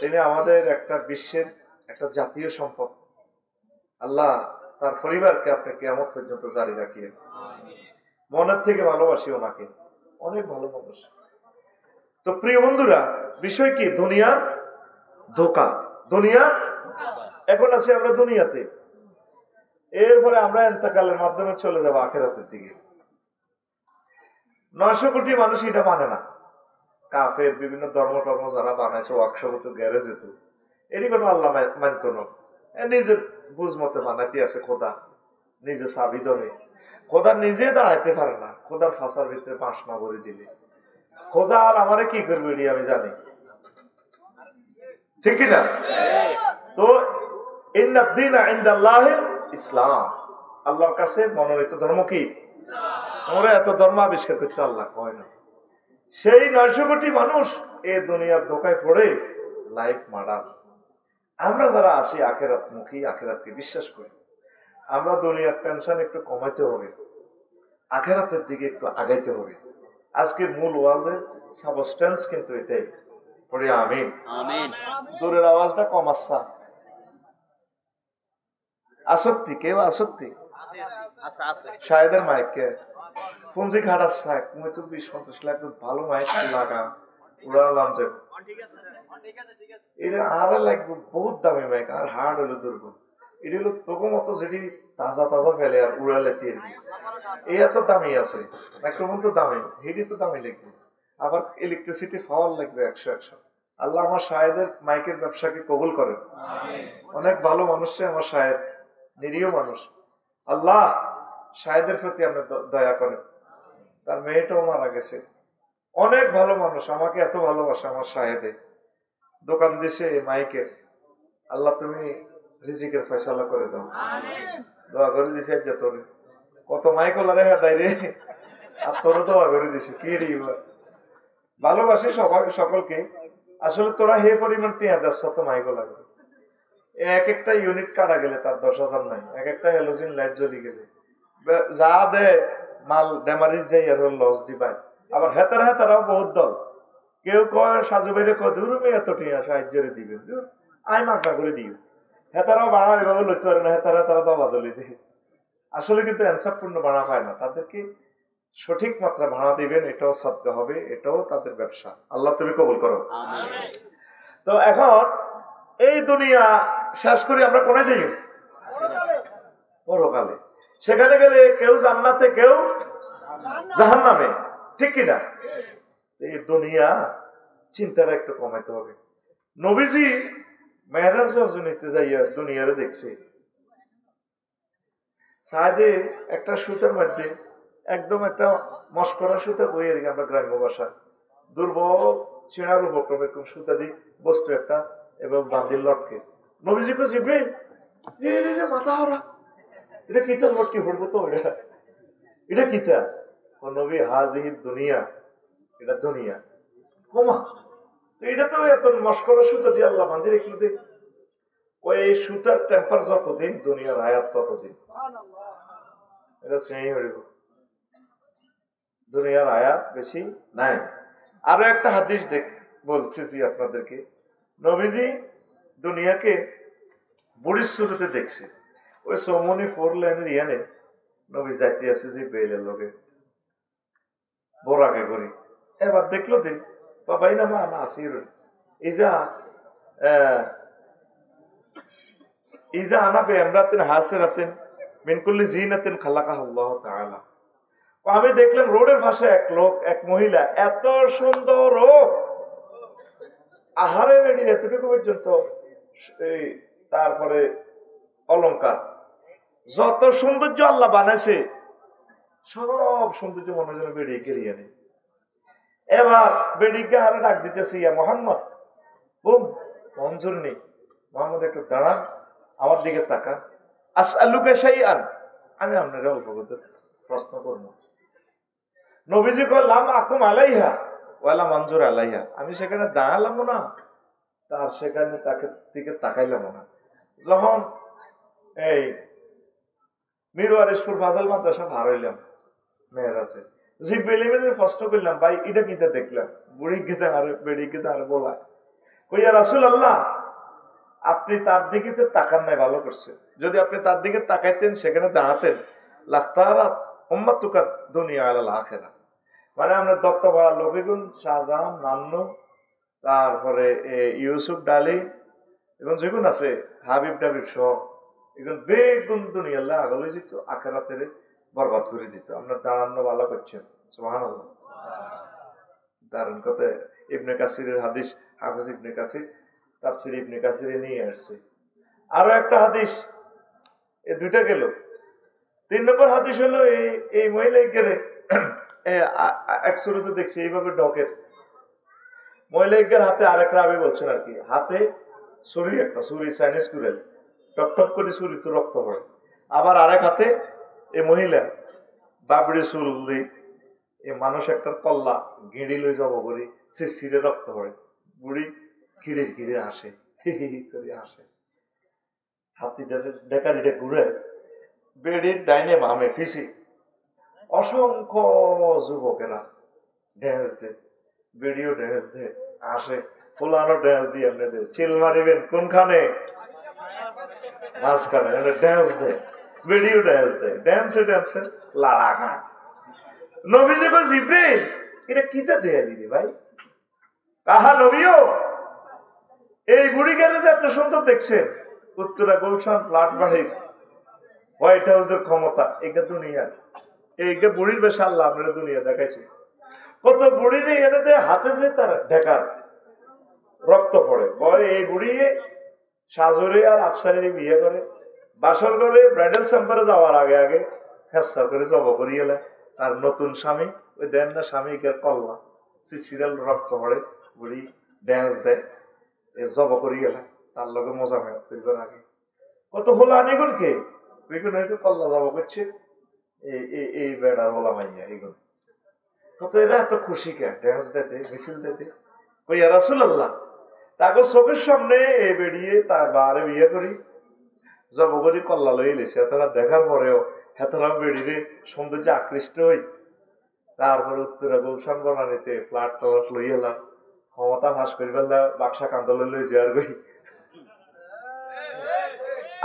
তিনি আমাদের একটা বিশ্বের একটা জাতীয় সম্পদ। আল্লাহ তার পরিবারকে আপনি কিয়ামত পর্যন্ত জারি রাখিয়েন। মনের থেকে ভালোবাসি ওনাকে, অনেক ভালো মানুষ। তো প্রিয় বন্ধুরা, বিষয় কি? দুনিয়ার ধোঁকা, দুনিয়া। এখন আছি আমরা দুনিয়াতে, এরপরে আমরা ইন্তেকালের মাধ্যমে চলে যাবো আখিরাতের দিকে। 900 কোটি মানুষ এটা মানে না। কাফের বিভিন্ন ধর্ম যারা বানাইছে, ওয়ার্কশপ, গ্যারেজ, এটি কোনো আল্লাহ মানত না, নিজের বুঝ মতে বানাইতে আছে। খোদা নিজে চাবি ধরে, খোদা নিজে দাঁড়াইতে পারে না। খোদার ফাঁসার ভিতরে বাঁশ না ভরে দিলে খোদা আর আমারে কি করবে এটি আমি জানি, ঠিক কিনা? তো ইসলাম, আল্লাহর কাছে মনোনীত ধর্ম কি? আমরা এত ধর্ম আবিষ্কার করতে আল্লাহ কয় না। সেই 900 কোটি মানুষ এই দুনিয়ার ধোকায় পড়ে লাইফ মার্ডার। আমরা যারা আছি আখিরাত মুখী, আখিরাতকে বিশ্বাস করি, আমরা দুনিয়ার টেনশন একটু কমাইতে হবে, আখিরাতের দিকে একটু আগাইতে হবে। আজকের মূল ওয়াজের সাবস্টেন্স কিন্তু এটাই। পড়ি আমিন। দূরের আওয়াজটা কম আসছে। আসক্তি, কেউ আসক্তি শায়দের মাইককে পুঞ্জি খাটাচ্ছে, তুমি তো 20-50 লাখ ভালো মাইক লাগা উড়ালাম যে এটা আর লাগবে বহুত দামি মাইক, আর হার্ড হলো দুর্বল। এটা হলো তোকে মতো যেটি তাজা ফেলে আর উড়ালে তীর, এই এত দামি আছে। মাইক্রোফোন তো দামি, হেডি তো দামি লাগবে, আবার ইলেকট্রিসিটি পাওয়ার লাগবে 100। আল্লাহ আমার শাহেদের মাইকের ব্যবসাকে কবুল করেন। অনেক ভালো মানুষ আমার শাহেদ, নিরীহ মানুষ। আল্লাহ শাহেদের প্রতি আমরা দয়া করেন। তার মেয়েটাও মারা গেছে, অনেক ভালো মানুষ, আমাকে এত ভালোবাসে আমার শাহেদে। দোকান দিছে মাইকের, আল্লাহ তুমি রিজিকের ফয়সালা করে দাও, দোয়া করে দিছে। তোরে কত মাইক ওলারে হেদাই রে, আর তোরও দোয়া করে দিছে। কি রে ভালোবাসি সকলকে। আসলে তোরা হে পরিমাণ টিয়া দেশ তো মাইক লাগে, এক একটা ইউনিট কাটা গেলে তার 10,000 নাই, এক একটা হ্যালোজিন লাইট জ্বলি গেলে যা দে মাল ডেমারিজ যাই আর লস দিবাই। আবার হেতারাও বহুত দল, কেউ কয় সাজু বাইরে কয় দূরমে এত টিয়া সাহায্যে দিবেন, আই মাগনা করে দিও। হেতারাও বাড়া এভাবে লইতে পারে না, হেতারা দবা জ্বলি দিয়ে। আসলে কিন্তু অ্যান্সারপূর্ণ ভাড়া পায় না, তাদেরকে সঠিক মাত্রা ভাড়া দিবেন, এটাও সাদকা হবে, এটাও তাদের ব্যবসা। আল্লাহ তুমি কবুল করো। তো এখন এই দুনিয়া শেষ করি আমরা কোনে যাই? পরকালে। সেখানে গেলে কেউ জান্নাতে, কেউ জাহান্নামে, ঠিক কিনা? এই দুনিয়া চিন্তাটা একটু কমাইতে হবে। নবীজি মেহরাজ নিতে যাইয়া দুনিয়ারে দেখছে, সাইডে একটা সুতার মধ্যে একদম একটা মস্করা সুতা বইয়ে রেখে, আমরা গ্রাম্য ভাষা দুর্বল ছেঁড়ার উপক্রম এরকম সুতা দিয়ে বস্তু একটা এবং বান্দির লটকে। নবীজি কো জিব্রাইল, মাথা হারা, এটা কিতা লটকে ভরবো তো, এটা কিতা? নবী হাজির দুনিয়া, এটা দুনিয়া কমা, এটা তো এত মস্করা সুতা দিয়ে আল্লাহ বান্দির একটু দেখ। ওই সুতার টেম্পার যতদিন, দুনিয়ার আয়াত ততদিন। এটা শ্রেণী হইব, দুনিয়ার আয়াত বেশি নাই। আরো একটা হাদিস বলতেছি আপনাদেরকে। নবীজি দুনিয়াকে বুড়ির শুরুতে দেখছে, ওই সৌমনি 4 লাইনের ইয়ানে নবী যাইতে আছে যে বেলের লগে বোরাকে করি। এবার দেখলো যে বাবাই না মা আসির ইজা আনা বেমরাতিন হাসিরাতিন মিন কুল্লি জিনাতিন খালাকাহু আল্লাহু তাআলা। আমি দেখলাম রোডের পাশে এক লোক, এক মহিলা, এত সুন্দর আহারে বেড়ি এতটুকু পর্যন্ত, এই তারপরে অলংকার, যত সৌন্দর্য আল্লাহ বানাইছে সব সৌন্দর্য মনে যেন বেড়িয়ে কেড়িয়ে নেই। এবার বেড়িকে আরে ডাক দিতেছে, ইয়া মোহাম্মদ, বুম মঞ্জুর নেই, মোহাম্মদ একটু দাঁড়ান, আমার দিকে তাকান, আসআলুকা শাইআন, আমি আপনাকে অল্প করতে প্রশ্ন করব। নবীজি কইলাম আকুম আলাইহা ওয়ালা মঞ্জুর আলাইহা, আমি সেখানে দাঁড়ালাম না, তার সেখানে তাকে দিকে তাকাইলাম না। যখন এই মিরওয়ারিশপুর ফাজিল মাদ্রাসা ভার হইলাম মেয়েরাজে, জিব্রাইল আমিনের প্রশ্ন করলাম, ভাই এটা কিতে দেখলাম? বুড়ি গেতে আর বেড়ি গেতে আর বলা, কইয়া রাসূলুল্লাহ আপনি তার দিকে তাকান নাই, ভালো করছে, যদি আপনি তার দিকে তাকাইতেন সেখানে দাঁড়াতেন, লাখতারাত উম্মাতুকা দুনিয়া আলাল আখিরাহ, মানে আমরা দত্তপাড়া লবিগুন, শাহজাহান, নান্নু, তারপরে ইউসুফ ডালি এবং যেগুন আছে হাবিব ডাবিব সহ এখন বেগুন দুনিয়া আগলে যেত, আখিরাতের বরবাদ করে দিত। আমরা দাঁড়ানো ভালো করছেন, সুবহানাল্লাহ। দারুণ কথা। ইবনে কাসিরের হাদিস, হাফেজ ইবনে কাসির তাফসীর ইবনে কাসিরে নিয়ে আসছে। আরো একটা হাদিস, এই দুইটা গেল। 3 নম্বর হাদিস হলো এই মহিলা গেলে এক শুরুতে দেখছি এইভাবে ডকের মহিলার হাতে আরেক রাবি বলছেন আর কি, হাতে ছুরি, একটা ছুরি চাইনিজ কুড়েল, টপ টপ করে ছুরি তো রক্ত পড়ে, আবার আরেক হাতে এই মহিলা বাবরি চুল দিয়ে এই মানুষ একটা কল্লা গিঁড়ি লই যাব করি, সে ছিঁড়ে রক্ত পড়ে, বুড়ি খিড়ে খিড়ে আসে, করে আসে, হাতিটা ডেকারিটা ঘুরে বেড়ির ডাইনে মামে ফিসি অসংখ্য যুবকেরা ড্যান্স দে, ভিডিও ড্যান্স দে, আসে ফুলানো ড্যান্স দিয়ে এমনি দে, চিল মারিবেন কোনখানে? মাঝখানে ড্যান্স দে, ভিডিও ড্যান্স দে, ড্যান্সে ড্যান্সে লাড়া খায়। নবীজি কই জিবরিল এটা কিতে দেয়া দিদি ভাই? কাহা নবীও এই বুড়ি গ্যারেজে এত সুন্দর দেখছেন, উত্তরা গুলশান ফ্ল্যাট বাড়ির হোয়াইট হাউসের ক্ষমতা, এটা দুনিয়া, এইকে বুড়ির বেশা আল্লাহ আপনারা দুনিয়া দেখাইছে। কত বুড়ি নেই এনে হাতে যে তার ঢেকার রক্ত পড়ে, বয় এই বুড়ি সাজরে আর আফসারের বিয়ে করে, বাসর করে ব্রাইডাল চেম্বারে যাওয়ার আগে আগে হেসা করে জব করি এলে তার নতুন স্বামী, ওই দেন না স্বামীকে কল্লা সিরিয়াল রক্ত পড়ে, বুড়ি ড্যান্স দেয়, জব করি এলে তার লগে মজা হয় ফিরবার আগে। কত হলো আনিগুন কে ওইগুলো হয়তো কল্লা জব করছে, এই বেড়া হলা মাইয়া এইগুলো কত, এরা এত খুশি কে ড্যান্স দিতে, মিছিল দিতে। ওই রাসূলুল্লাহ তাকে চোখের সামনে এই বেরিয়ে তার বারে বিয়ে করি জব করি কল্লা লই লেছে, তারা দেখার পরেও হেতারা বেড়িয়ে সৌন্দর্য আকৃষ্ট হই, তারপরে উত্তরা গুলশান বনানিতে ফ্ল্যাট টলাট লই এলাম, ক্ষমতা ফাঁস করি ফেললাম, বাক্সা কান্দলে লই যাওয়ার গই,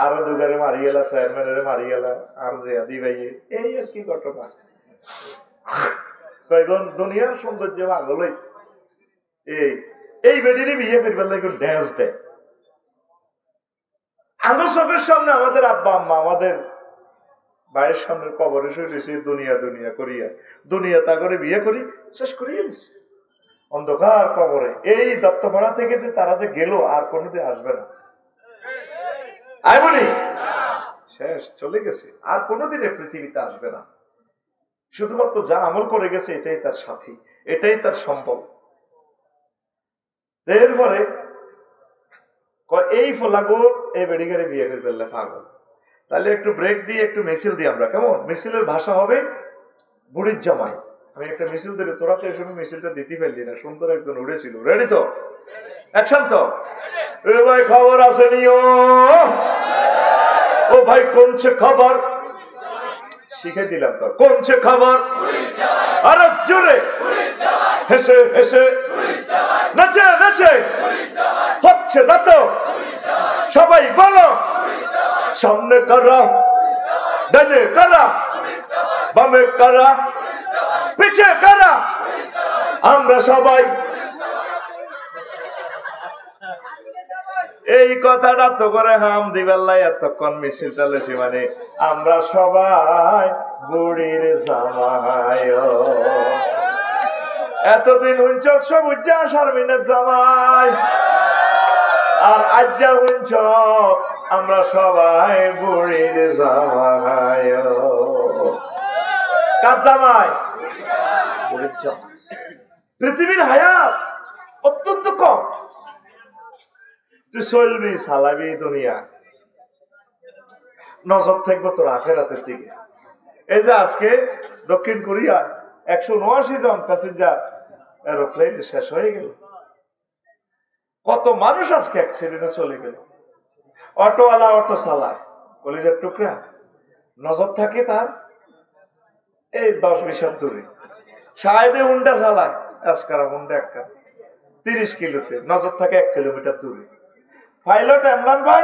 আরো দুগারে মারি গেলা, চেয়ারম্যানের মারি গেলা, আর যে আদি ভাইয়ে, এই আর কি ঘটনা। কয়েকজন দুনিয়ার সৌন্দর্য আগলই এই বেডিরে বিয়ে করি ফেললে ড্যান্স দেয় আমাদের চোখের সামনে। আমাদের আব্বা আম্মা আমাদের ভাইয়ের সামনে কবরে শুয়েছে, দুনিয়া দুনিয়া করিয়া দুনিয়া তা করে বিয়ে করি শেষ করিয়ে দিচ্ছে অন্ধকার কবরে। এই দত্তপাড়া থেকে যে তারা যে গেল আর কোনোদিন আসবে না, আই বলি শেষ, চলে গেছে, আর কোনোদিন পৃথিবীতে আসবে না। শুধুমাত্র যা আমল করে গেছে এটাই তার সাথী, এটাই তার সম্ভব। এরপরে এই ফলাগোর এই বেড়িগারে বিয়ে করে ফেললে পাগল। তাহলে একটু ব্রেক দিয়ে একটু মিছিল দিই আমরা, কেমন? মিছিলের ভাষা হবে বুড়ির জামাই। আমি একটা মিছিল দিলে তোরা তো এই সময় মিছিলটা দিতে ফেললি না, সুন্দর একজন উড়েছিল। রেডি তো? অ্যাকশন তো? এ ভাই খবর আছে নিও, ও ভাই কোনছে খবর শিখে দিলাম তো, কোনছে খবর আরো জোরে হেসে হেসে নাচে নাচে হচ্ছে না তো, সবাই বলো সামনে কারা, ডানে কারা, বামে কারা, পিছে কারা, আমরা সবাই। এই কথাটা তো করে হাম দিবেল্লাই এতক্ষণ মিছিল চালেছি, মানে আমরা সবাই বুড়ির জামাই। এতদিন হুঞ্চক সব উজ্জা শারমিনের জামাই। আর আজ যেমন সব আমরা সবাই বুড়ির জামাই। কার জামাই? বুড়ির জামাই। পৃথিবীর হায়াত অত্যন্ত কম। তুই চলবি চালাবি দুনিয়া, নজর থাকবো তোর আখেরাতের দিকে। এই যে আজকে দক্ষিণ কোরিয়া 179 জন প্যাসেঞ্জার এরোপ্লেন শেষ হয়ে গেল। কত মানুষ আজকে অ্যাক্সিডেন্টে চলে গেল। অটোওয়ালা অটো চালায়, কলিজার টুকরা, নজর থাকে তার এই 10-20 হাত দূরে। শায়দে হুন্ডা চালায়, আজকারা হুন্ডা একটা 30 কিলোতে, নজর থাকে 1 কিলোমিটার দূরে। পাইলট ইমরান ভাই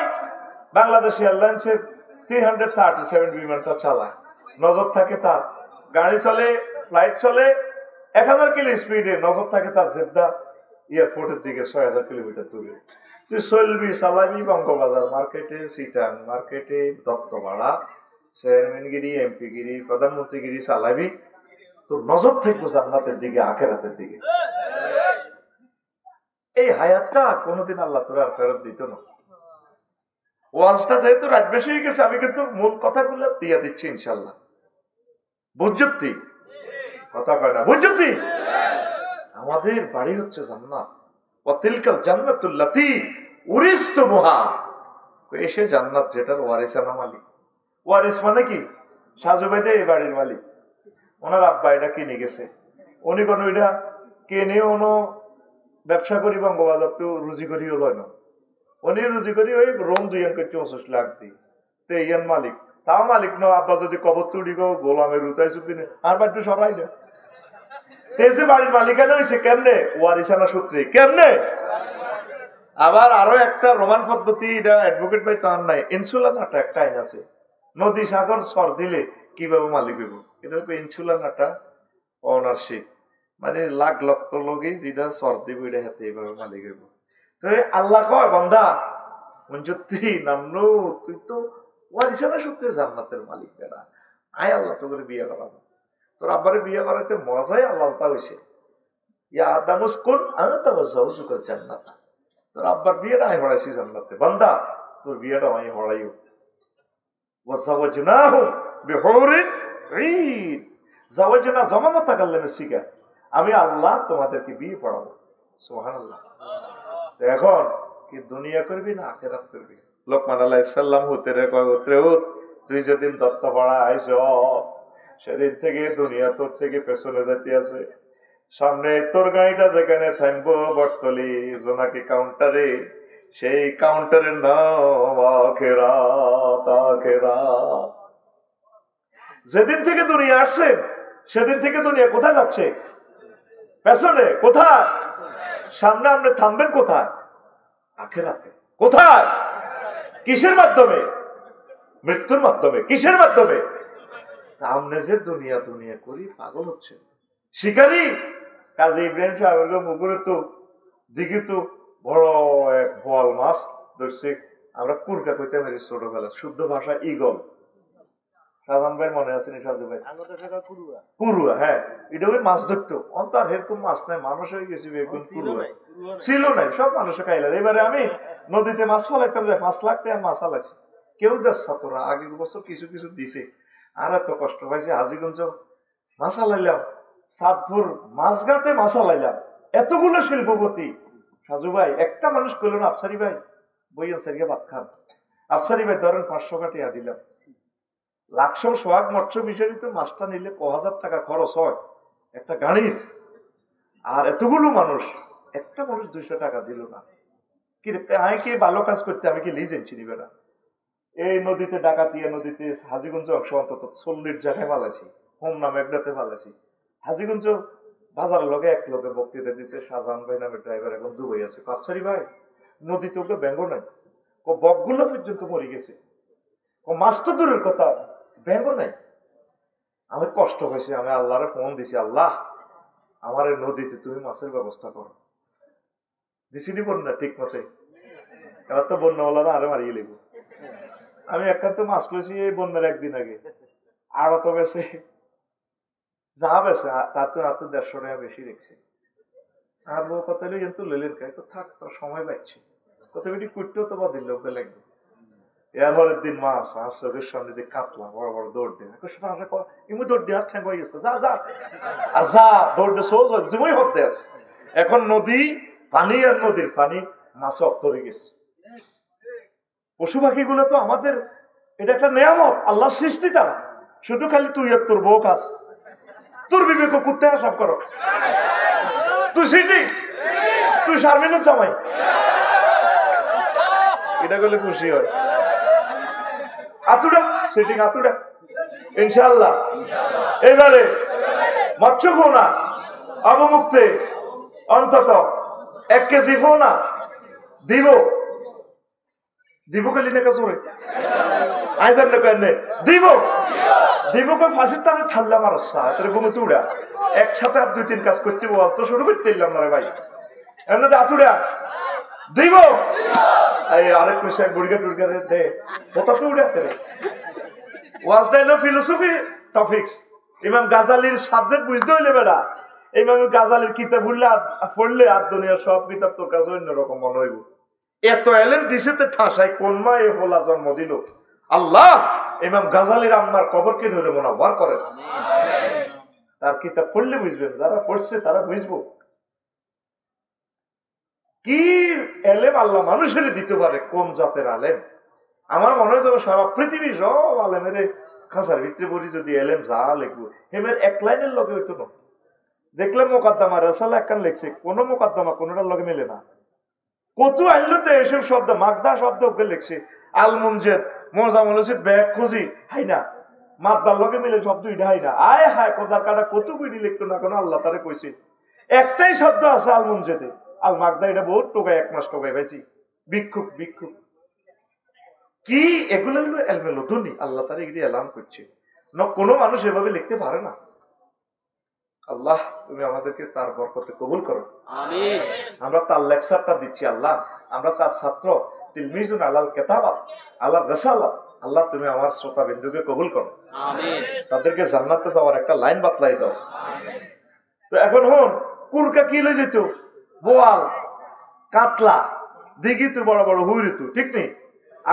বাংলাদেশ এয়ারলাইন্সের 337 বিমানটা চালায়, নজর থাকে তার, গাড়ি চলে, ফ্লাইট চলে 1000 কিলো স্পিডে, নজর থাকে তার জেদ্দা এয়ারপোর্টের দিকে 6000 কিলোমিটার দূরে। তুই চলবি চালাবি বঙ্গবাজার মার্কেটে, সিটাং মার্কেটে, দত্তপাড়া, চেয়ারম্যানগিরি, এমপিগিরি, প্রধানমন্ত্রীগিরি চালাবি, তোর নজর থাকবো জান্নাতের দিকে, আখেরাতের দিকে। এই হায়াতটা কোনোদিন আল্লাহ তোর আর ফেরত দিত না। ওয়াজটা যেহেতু রাত বেশি হয়ে গেছে, আমি কিন্তু মূল কথাগুলো দিয়ে দিচ্ছি ইনশাল্লাহ। বুঝতি কথা কয় না? বুঝতি আমাদের বাড়ি হচ্ছে জান্নাত। ওয়াতিলকাল জান্নাতুল্লাতী উরিসতুমুহা, এসে জান্নাত যেটার ওয়ারিসানা মালিক। ওয়ারিস মানে কি? সাজু ভাইদে এই বাড়ির মালিক, ওনার আব্বা এটা কিনে গেছে, উনি কোন এটা কেনে কোনো ব্যবসা করি বঙ্গবাজার তো রুজি করিও লয় না, উনি রুজি করি ওই রোম 2 লাখ দিই তো ইয়ান মালিক। তাও মালিক ন, আব্বা যদি কবর তুলি গো গোলামের উতাই চুক্তি আর বাড়ি সরাই না। এই যে বাড়ির মালিকানা হয়েছে কেমনে? ওয়ারিসানা সূত্রে। কেমনে? আবার আরো একটা রোমান পদ্ধতি, এটা অ্যাডভোকেট ভাই তার নাই, ইনসুলার নাটা একটা আইন আছে। নদী সাগর সর দিলে কিভাবে মালিক হইব, এটা হচ্ছে ইনসুলার নাটা অনারশিপ, মানে লাখ লক্ষ লোকই যেটা সর দিব এটা হাতে এইভাবে মালিক হইব। তো আল্লাহ কয় বান্দা মঞ্জুতি নামনো, তুই তো ওয়ারিসানা সূত্রে জান্নাতের মালিক বেড়া, আয় আল্লাহ তো করে বিয়ে করাবো। তোর আব্বারে বিয়ে করাতে মজাই আল্লাহটা হয়েছে, ইয়া আদামুস কোন আমি তো জাউজুকা জান্নাত, তোর আব্বার বিয়েটা আমি হড়াইছি জান্নাতে, বান্দা তোর বিয়েটা আমি হড়াইও। ওয়াজাওয়াজনাহুম বিহুরিন ঈন, জাওয়াজনা জমামত তাকাল্লামে শিখা, আমি আল্লাহ তোমাদেরকে বিয়ে পড়াবো। সুবহানাল্লাহ। এখন কি দুনিয়া করবি না আখিরাত করবি? লোকমান আলাইহিস সালাম হতে রে কয় হতে হুত, তুই যেদিন দত্তপাড়া আইছ সেদিন থেকে দুনিয়া তোর থেকে পেছনে যেতে আছে। সামনে তোর গাড়িটা যেখানে থামবো বটতলি জোনাকি কাউন্টারে, সেই কাউন্টারের নাম আখিরাত। আখিরাত। যেদিন থেকে দুনিয়া আসছেন সেদিন থেকে দুনিয়া কোথায় যাচ্ছে? পেছনে। কোথায়? সামনে। আপনি থামবেন কোথায়? আখিরাতে। কোথায়? কিসের মাধ্যমে? মৃত্যুর মাধ্যমে। কিসের মাধ্যমে? সামনে যে দুনিয়া দুনিয়া করি পাগল হচ্ছে শিকারি। কাজী ইব্রাহিম সাহেব মুগুরে তো দিকে তো বড় এক বোয়াল মাছ ধরছে, আমরা কুরকা কইতে পারি ছোটবেলা, শুদ্ধ ভাষা ইগল। সাজান ভাই মনে আছে নি? সাজু ভাই কুরুয়া, হ্যাঁ, এটা ওই মাছ ধরতো। অন্তর এরকম মাছ নাই, মানুষ হয়ে গেছি বেগুন কুরুয়া ছিল নাই, সব মানুষে খাইলাম। এবারে আমি নদীতে মাছ ফলাইতাম, 5 লাখ টাকা মাছ ফলাইছি, কেউ দেখছা তোরা আগের বছর কিছু কিছু দিছে, আর এত কষ্ট পাইছে। হাজিগঞ্জ মাছ আলাইলাম, সাতপুর মাছঘাটে মাছ আলাইলাম, এতগুলো শিল্পপতি। সাজু ভাই একটা মানুষ কইল না, আফসারি ভাই বইয়েন সারিয়া ভাত খান। আফসারি ভাই ধরেন 500 টাকা দিলাম। লাকসম সোহাগ মৎস্য বিষয় তো মাছটা নিলে 1000 টাকা খরচ হয় একটা গাড়ির, আর এতগুলো মানুষ, একটা মানুষ 200 টাকা দিল না। কি আমি কি ভালো কাজ করতে, আমি কি লিজ এনছি নিবে না? এই নদীতে ডাকাতিয়া, নদীতে হাজিগঞ্জ অংশ অন্তত 40 জায়গায় পালাইছি, হোম নামে একটাতে পালাইছি। হাজিগঞ্জ বাজারের লগে এক লোকে বক্তৃতা দিচ্ছে, শাহজাহান ভাই নামে ড্রাইভার, এখন দুবাই আছে। কাপসারি ভাই নদীতে ওকে ব্যঙ্গ নাই, বকগুলো পর্যন্ত মরে গেছে, মাছ তো দূরের কথা, ব্যঙ্গ নাই। আমি কষ্ট হয়েছে, আমি আল্লাহরে ফোন দিছি, আল্লাহ আমার এই নদীতে তুমি মাছের ব্যবস্থা করো। দিছিনি বন্যা ঠিক মতে, এবার তো বন্যাওয়ালারা আরে মারিয়ে লেগো। আমি একান্ত মাছ লইছি এই বন্যার একদিন আগে, আরো তো বেছে যা বেছে তার তো 150 টাকা বেশি রেখেছে। আর বউ কথা কিন্তু লেলের খাই তো থাক, তোর সময় পাচ্ছে। কত বেটি কুটতেও তো বাদিল লোক লাগবে। এরপরের দিন মাছ চোখের সামনে দিয়ে কাটলা বড় বড় দৌড় দিয়ে ইমু দৌড় দিয়ে ঠ্যাং হয়ে গেছে, যা যা আর যা দৌড় দিয়ে সোজ জমই হতে আছে। এখন নদী পানি আর নদীর পানি মাছে অপ্তরে গেছে। পশু পাখি গুলো তো আমাদের এটা একটা নিয়ামত, আল্লাহ সৃষ্টি তারা। শুধু খালি তুই আর তোর বউ কাজ, তোর বিবেক করতে সব করো। তুই সিটিং, তুই শারমিনের জামাই, এটা করলে খুশি হয়। আতুডা সিটিং আতুডা ইনশাআল্লাহ। এবারে মৎস্য খোনা অবমুক্তে অন্তত 1 কেজি খোনা দিব, দিব কে লিনে কাজরে আইজান না কেন দিব, দিব কই ফাঁসির টানে ঠাল্লা মারসা তোর ঘুমে তুড়া একসাথে আর 2-3 কাজ করতে বস তো শুরু করতে দিলাম না রে ভাই। এমনি আতুডা দিব এই আরেক পয়সা বুড়িগা টুড়গা দে কথা তো উড়াতে রে। ওয়াজ ডাইলো ফিলোসফি টপিকস ইমাম গাজালির সাবজেক্ট বুঝতে হইলে বেড়া ইমাম গাজালির কিতাব পড়লে আর দুনিয়ার সব কিতাব তোর কাছে অন্যরকম মনে হইব। এত এলেন দিছেতে ঠাসায় কোন মা এ হোলা জন্ম দিল আল্লাহ। ইমাম গাজালির আম্মার কবরকে ধরে মুনাওয়ার করেন। তার কিতাব পড়লে বুঝবেন, যারা পড়ছে তারা বুঝবো কি এলেম আল্লাহ মানুষের দিতে পারে, কোন জাতের আলেম। আমার মনে হয় সারা পৃথিবী সব আলেমের খাঁচার ভিতরে বলি যদি এলেম যা লিখবো হেমের 1 লাইনের লগে হইতো না। দেখলাম মোকাদ্দমা রসালা একখান লেখছে, কোন মোকাদ্দমা কোনটার লগে মিলে না। কত আইলতে এসব শব্দ মাগদা শব্দ ওকে লিখছে আল মুনজেদ মোজামুল হোসেন ব্যাগ খুঁজি হাই না মাদ্দার লগে মিলে শব্দ এটা হাই না আয় হায় কোদার কাটা কত বিড়ি লিখতো না কোনো আল্লাহ তারে কইছে। একটাই শব্দ আছে আল মুনজেদে, আল মাগদা এটা বহুত টোকায় 1 মাস টোকায় পাইছি। ভিক্ষুক ভিক্ষুক কি এগুলো হলো এলমে নতুনই আল্লাহ তারা এগুলি এলান করছে না, কোনো মানুষ এভাবে লিখতে পারে না। আল্লাহ তুমি আমাদেরকে তার বরকতে কবুল করো, আমিন। আমরা তার লেকচারটা দিচ্ছি আল্লাহ, আমরা তার ছাত্র তিলমিজুন আলাল কিতাবাত আল্লাহ রাসালাত। আল্লাহ তুমি আমার শ্রোতা বিন্দুকে কবুল করো, আমিন। তাদেরকে জান্নাতে যাওয়ার একটা লাইন বাতলাই দাও, আমিন। তো এখন হন কুরকা কি লই যেত, বোয়াল কাতলা দিঘি তো বড় বড় হুইরি তো ঠিক নেই।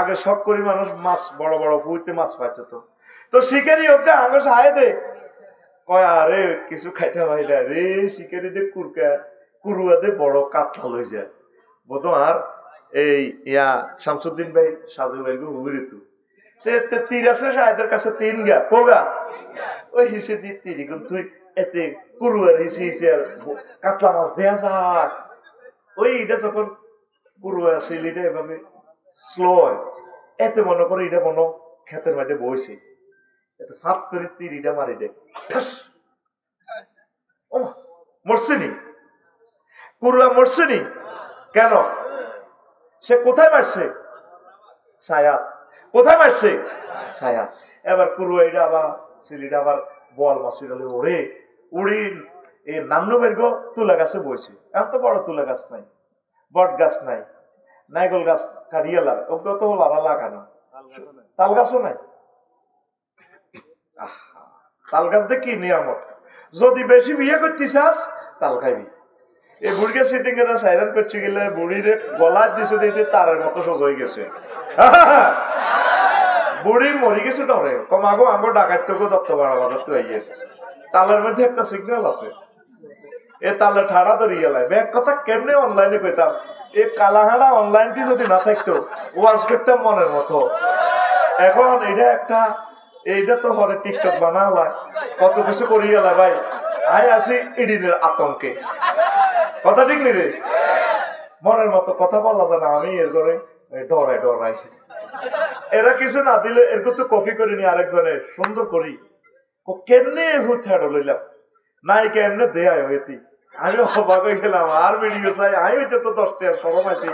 আগে শখ করি মানুষ মাছ বড় বড় হুইতে মাছ পাইতো, তো শিকারি ওকে আগে সাহায্য দে কয় আরে কিছু খাইতে হয় না রে, শিকারি দে কুরকা কুরুয়াতে বড় কাতলা লই যায় বোধ। আর এই ইয়া শামসুদ্দিন ভাই সাজু ভাই হুইরি তো তীর আছে সাহেদের কাছে 3 গা কোগা ওই হিসে দি তীর তুই এতে কুরুয়ার হিসে হিসে আর কাতলা মাছ দেয়া যাক। ওই এটা যখন কুরুয়া ছেলেটা এভাবে স্লো হয় এতে মনে করে এটা মনে ক্ষেতের মাঝে বইছে এত ফাঁক করে তীরটা মারি দেয়, মরছে নি কুরুয়া, মরছে নি কেন? সে কোথায় মারছে? ছায়াত। কোথায় মারছে? ছায়াত। এবার কুরুয়া এটা আবার ছেলেটা আবার বল মাসির ওড়ে উড়ি এই নামনো বেরগ তুলা গাছে বইছে। এখন তো বড় তুলা গাছ নাই, বট গাছ নাই, নাইগল গাছ কারিয়ালার ওগুলো তো লারা লাগানো, তাল গাছও নাই। তাল গাছ দিয়ে কি নিয়ামত, যদি বেশি বিয়ে করতে চাস তাল খাইবি। এই বুড়িকে সিটিং এর সাইরান করতে গেলে বুড়ির গলায় দিছে দিতে তারের মতো সোজ হয়ে গেছে। বুড়ি মরি গেছে ডরে কমাগো আমার ডাকাতকে দপ্তর বাড়াবার তো আইয়ে তালের মধ্যে একটা সিগন্যাল আছে, এ তালে ঠাড়া ধরিয়ে লাই ব্যাগ কথা কেমনে অনলাইনে কইতাম। এই কালাহাড়া অনলাইনটি যদি না থাকতো ওয়াজ করতাম মনের মতো। এখন এটা একটা এইটা তো হরে টিকটক বানালাম কত কিছু করিয়ে লাই ভাই। আয় আছি ইডিনের আতঙ্কে, কথা ঠিক নি রে, মনের মতো কথা বলা যায় না। আমি এর করে ডরাই ডরাই এরা কিছু না দিলে এরকম তো কপি করে নি আরেকজনে সুন্দর করি কেমনে হুথেড় লইলাম নাই কেমনে দেয় হইতি। আমি অবাক হয়ে গেলাম আর ভিডিও চাই আমি ওইটা তো 10 টাকা সরম আছি।